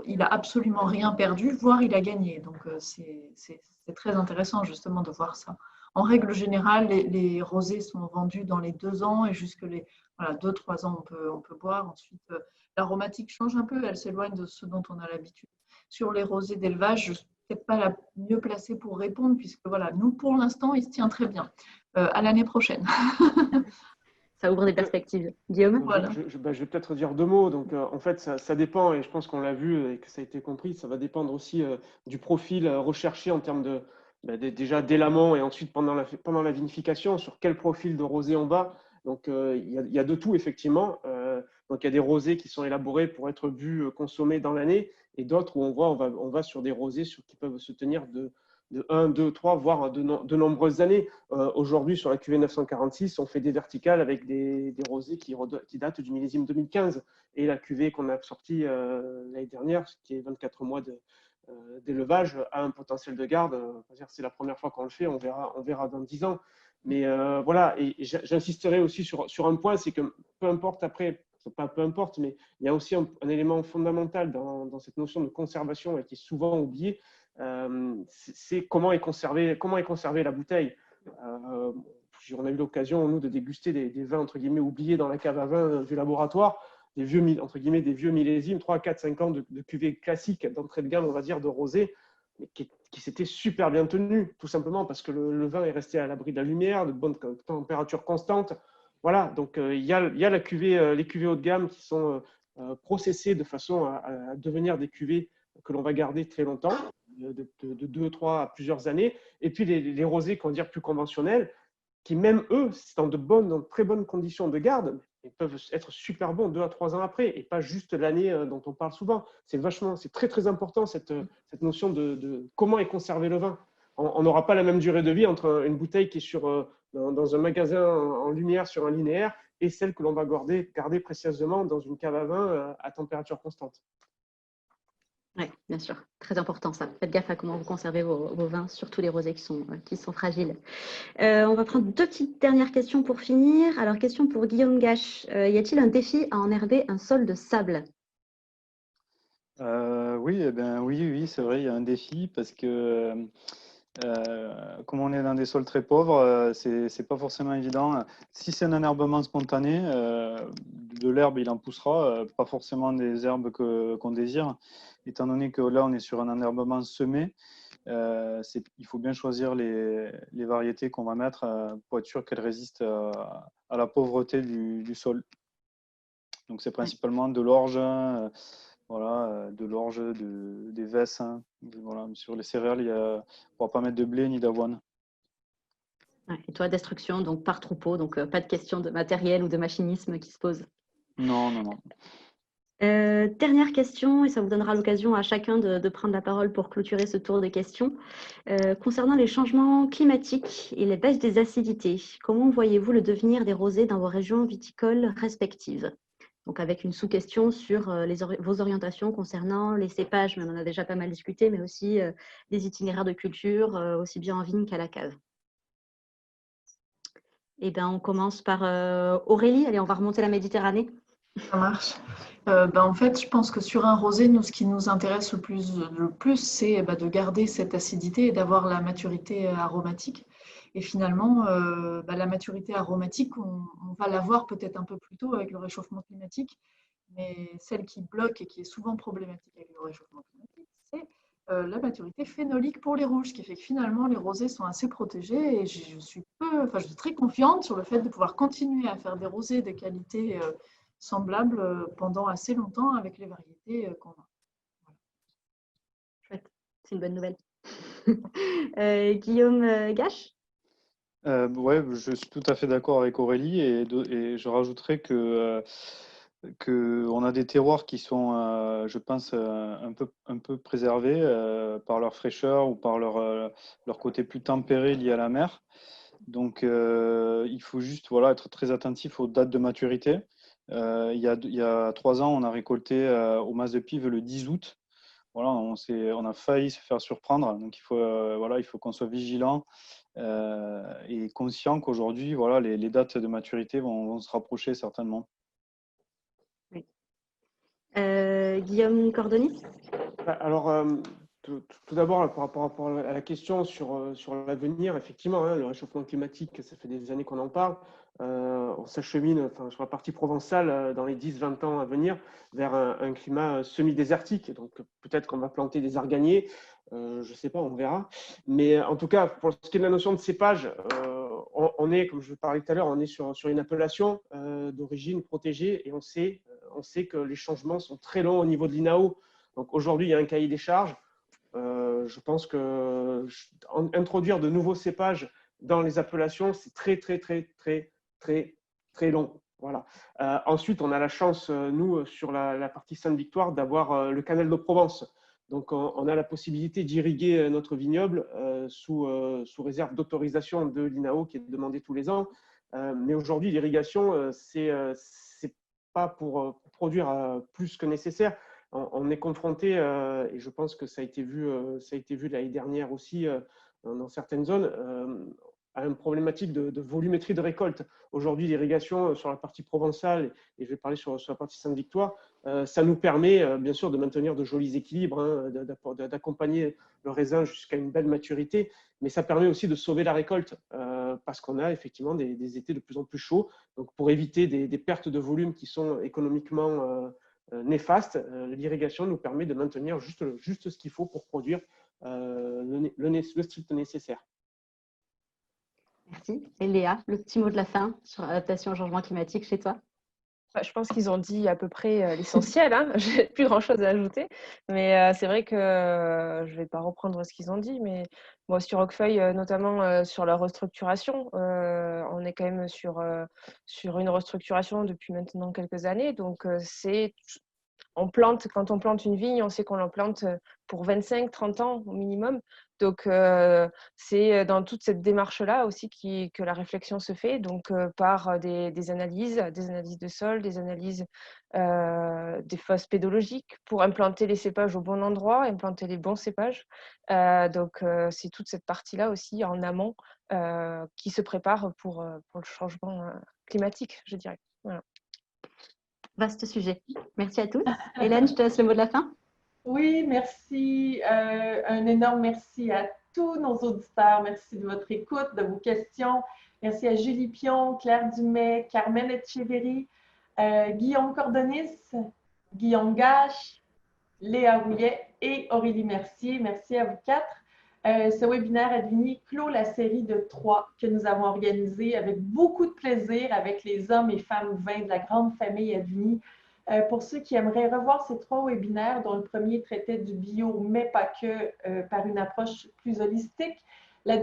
il n'a absolument rien perdu, voire il a gagné. Donc c'est très intéressant justement de voir ça. En règle générale, les rosés sont vendus dans les 2 ans et jusque les 2-3 ans, on peut boire. Ensuite, l'aromatique change un peu, elle s'éloigne de ce dont on a l'habitude. Sur les rosés d'élevage, je ne suis peut-être pas la mieux placée pour répondre, puisque voilà, nous, pour l'instant, il se tient très bien. À l'année prochaine. Ça ouvre des perspectives. Guillaume? Voilà. Je vais peut-être dire 2 mots. Donc, en fait, ça dépend, et je pense qu'on l'a vu et que ça a été compris, ça va dépendre aussi du profil recherché en termes déjà dès l'amont et ensuite pendant la vinification, sur quel profil de rosé on va. Donc, il y a de tout, effectivement. Donc, il y a des rosés qui sont élaborés pour être bu, consommés dans l'année, et d'autres où on va sur des rosés qui peuvent se tenir de 1, 2, 3, voire de nombreuses années. Aujourd'hui, sur la cuvée 946, on fait des verticales avec des rosés qui datent du millésime 2015. Et la cuvée qu'on a sortie l'année dernière, qui est 24 mois d'élevage, a un potentiel de garde. C'est la première fois qu'on le fait, on verra dans 10 ans. Mais voilà, et j'insisterai aussi sur un point, c'est que peu importe après, pas peu importe, mais il y a aussi un élément fondamental dans cette notion de conservation et qui est souvent oublié, c'est comment est conservée la bouteille. On a eu l'occasion, nous, de déguster des vins, entre guillemets, oubliés dans la cave à vin du laboratoire, des vieux millésimes, 3, 4, 5 ans de cuvée classique, d'entrée de gamme, on va dire, de rosé, mais qui s'était super bien tenu, tout simplement parce que le vin est resté à l'abri de la lumière, de bonnes températures constantes. Voilà, donc il y a les cuvées haut de gamme qui sont processées de façon à devenir des cuvées que l'on va garder très longtemps, de 2, 3 à plusieurs années. Et puis les rosés, qu'on va dire plus conventionnels, qui même eux, c'est dans très bonnes conditions de garde, ils peuvent être super bons 2 à 3 ans après, et pas juste l'année dont on parle souvent. C'est très très important cette notion de comment est conservé le vin. On n'aura pas la même durée de vie entre une bouteille qui est dans un magasin en lumière sur un linéaire et celle que l'on va garder précieusement dans une cave à vin à température constante. Oui, bien sûr. Très important ça. Faites gaffe à comment vous conservez vos vins, surtout les rosés qui sont fragiles. On va prendre 2 petites dernières questions pour finir. Alors, question pour Guillaume Gache. Y a-t-il un défi à enherber un sol de sable? Oui, oui, c'est vrai, il y a un défi parce que comme on est dans des sols très pauvres, c'est pas forcément évident. Si c'est un enherbement spontané, de l'herbe, il en poussera, pas forcément des herbes qu'on désire. Étant donné que là, on est sur un enherbement semé, il faut bien choisir les variétés qu'on va mettre pour être sûr qu'elles résistent à la pauvreté du sol. Donc, c'est principalement de l'orge, de l'orge, des vesses. Voilà. Sur les céréales, on ne pourra pas mettre de blé ni d'avoine. Ouais, et toi, destruction, donc par troupeau, donc pas de question de matériel ou de machinisme qui se pose. Non. Dernière question, et ça vous donnera l'occasion à chacun de prendre la parole pour clôturer ce tour de questions. Concernant les changements climatiques et les baisses des acidités, comment voyez-vous le devenir des rosés dans vos régions viticoles respectives? Donc avec une sous-question sur vos orientations concernant les cépages, mais on en a déjà pas mal discuté, mais aussi les itinéraires de culture, aussi bien en vigne qu'à la cave. Eh bien, on commence par Aurélie. Allez, on va remonter la Méditerranée. Ça marche. En fait, je pense que sur un rosé, ce qui nous intéresse le plus, c'est de garder cette acidité et d'avoir la maturité aromatique. Et finalement, la maturité aromatique, on va l'avoir peut-être un peu plus tôt avec le réchauffement climatique, mais celle qui bloque et qui est souvent problématique avec le réchauffement climatique, c'est la maturité phénolique pour les rouges, ce qui fait que finalement, les rosés sont assez protégés. Et je suis très confiante sur le fait de pouvoir continuer à faire des rosés de qualité semblables pendant assez longtemps avec les variétés qu'on a. Voilà. Chouette, c'est une bonne nouvelle. Guillaume Gache? Ouais, je suis tout à fait d'accord avec Aurélie et je rajouterais que on a des terroirs qui sont, je pense, un peu préservés par leur fraîcheur ou par leur côté plus tempéré lié à la mer. Donc, il faut juste être très attentif aux dates de maturité. Il y a 3 ans, on a récolté au Mas de Pives le 10 août. Voilà, on a failli se faire surprendre. Donc, il faut qu'on soit vigilant et conscient qu'aujourd'hui, les dates de maturité vont se rapprocher certainement. Oui. Guillaume Cordoni? Alors, tout d'abord, par rapport à la question sur l'avenir, effectivement, le réchauffement climatique, ça fait des années qu'on en parle. On s'achemine sur la partie provençale dans les 10-20 ans à venir vers un climat semi-désertique. Donc, peut-être qu'on va planter des arganiers. Je ne sais pas, on verra. Mais en tout cas, pour ce qui est de la notion de cépage, on est, comme je vous parlais tout à l'heure, on est sur une appellation d'origine protégée et on sait que les changements sont très longs au niveau de l'INAO. Donc aujourd'hui, il y a un cahier des charges. Je pense que introduire de nouveaux cépages dans les appellations, c'est très, très, très, très, très, très long. Voilà. Ensuite, on a la chance, nous, sur la partie Sainte-Victoire, d'avoir le canal de Provence. Donc, on a la possibilité d'irriguer notre vignoble sous réserve d'autorisation de l'INAO qui est demandée tous les ans. Mais aujourd'hui, l'irrigation, c'est pas pour produire plus que nécessaire. On est confronté, et je pense que ça a été vu l'année dernière aussi dans certaines zones, à une problématique de volumétrie de récolte. Aujourd'hui, l'irrigation sur la partie provençale, et je vais parler sur la partie Sainte-Victoire, ça nous permet bien sûr de maintenir de jolis équilibres, hein, d'accompagner le raisin jusqu'à une belle maturité, mais ça permet aussi de sauver la récolte parce qu'on a effectivement des étés de plus en plus chauds. Donc pour éviter des pertes de volume qui sont économiquement néfastes, l'irrigation nous permet de maintenir juste ce qu'il faut pour produire le strict nécessaire. Merci. Et Léa, le petit mot de la fin sur l'adaptation au changement climatique chez toi? Je pense qu'ils ont dit à peu près l'essentiel, hein. Je n'ai plus grand-chose à ajouter, mais c'est vrai que je ne vais pas reprendre ce qu'ils ont dit, mais moi, sur Roquefeuille, notamment sur la restructuration, on est quand même sur une restructuration depuis maintenant quelques années, donc quand on plante une vigne, on sait qu'on la plante pour 25, 30 ans au minimum. Donc, c'est dans toute cette démarche-là aussi que la réflexion se fait, donc par des analyses de sol, des analyses des phases pédologiques pour implanter les cépages au bon endroit, implanter les bons cépages. Donc, c'est toute cette partie-là aussi en amont qui se prépare pour le changement climatique, je dirais. Voilà. Vaste sujet. Merci à tous. Hélène, je te laisse le mot de la fin. Oui, merci. Un énorme merci à tous nos auditeurs. Merci de votre écoute, de vos questions. Merci à Julie Pion, Claire Dumais, Carmen Etcheverry, Guillaume Cordonis, Guillaume Gache, Léa Rouillet et Aurélie Mercier. Merci à vous quatre. Ce webinaire Advini clôt la série de 3 que nous avons organisé avec beaucoup de plaisir avec les hommes et femmes vins de la grande famille Advini. Pour ceux qui aimeraient revoir ces 3 webinaires, dont le premier traitait du bio, mais pas que, par une approche plus holistique, le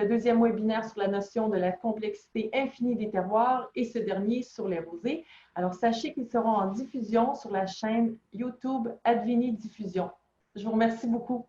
deuxième webinaire sur la notion de la complexité infinie des terroirs et ce dernier sur les rosés. Alors, sachez qu'ils seront en diffusion sur la chaîne YouTube Advini Diffusion. Je vous remercie beaucoup.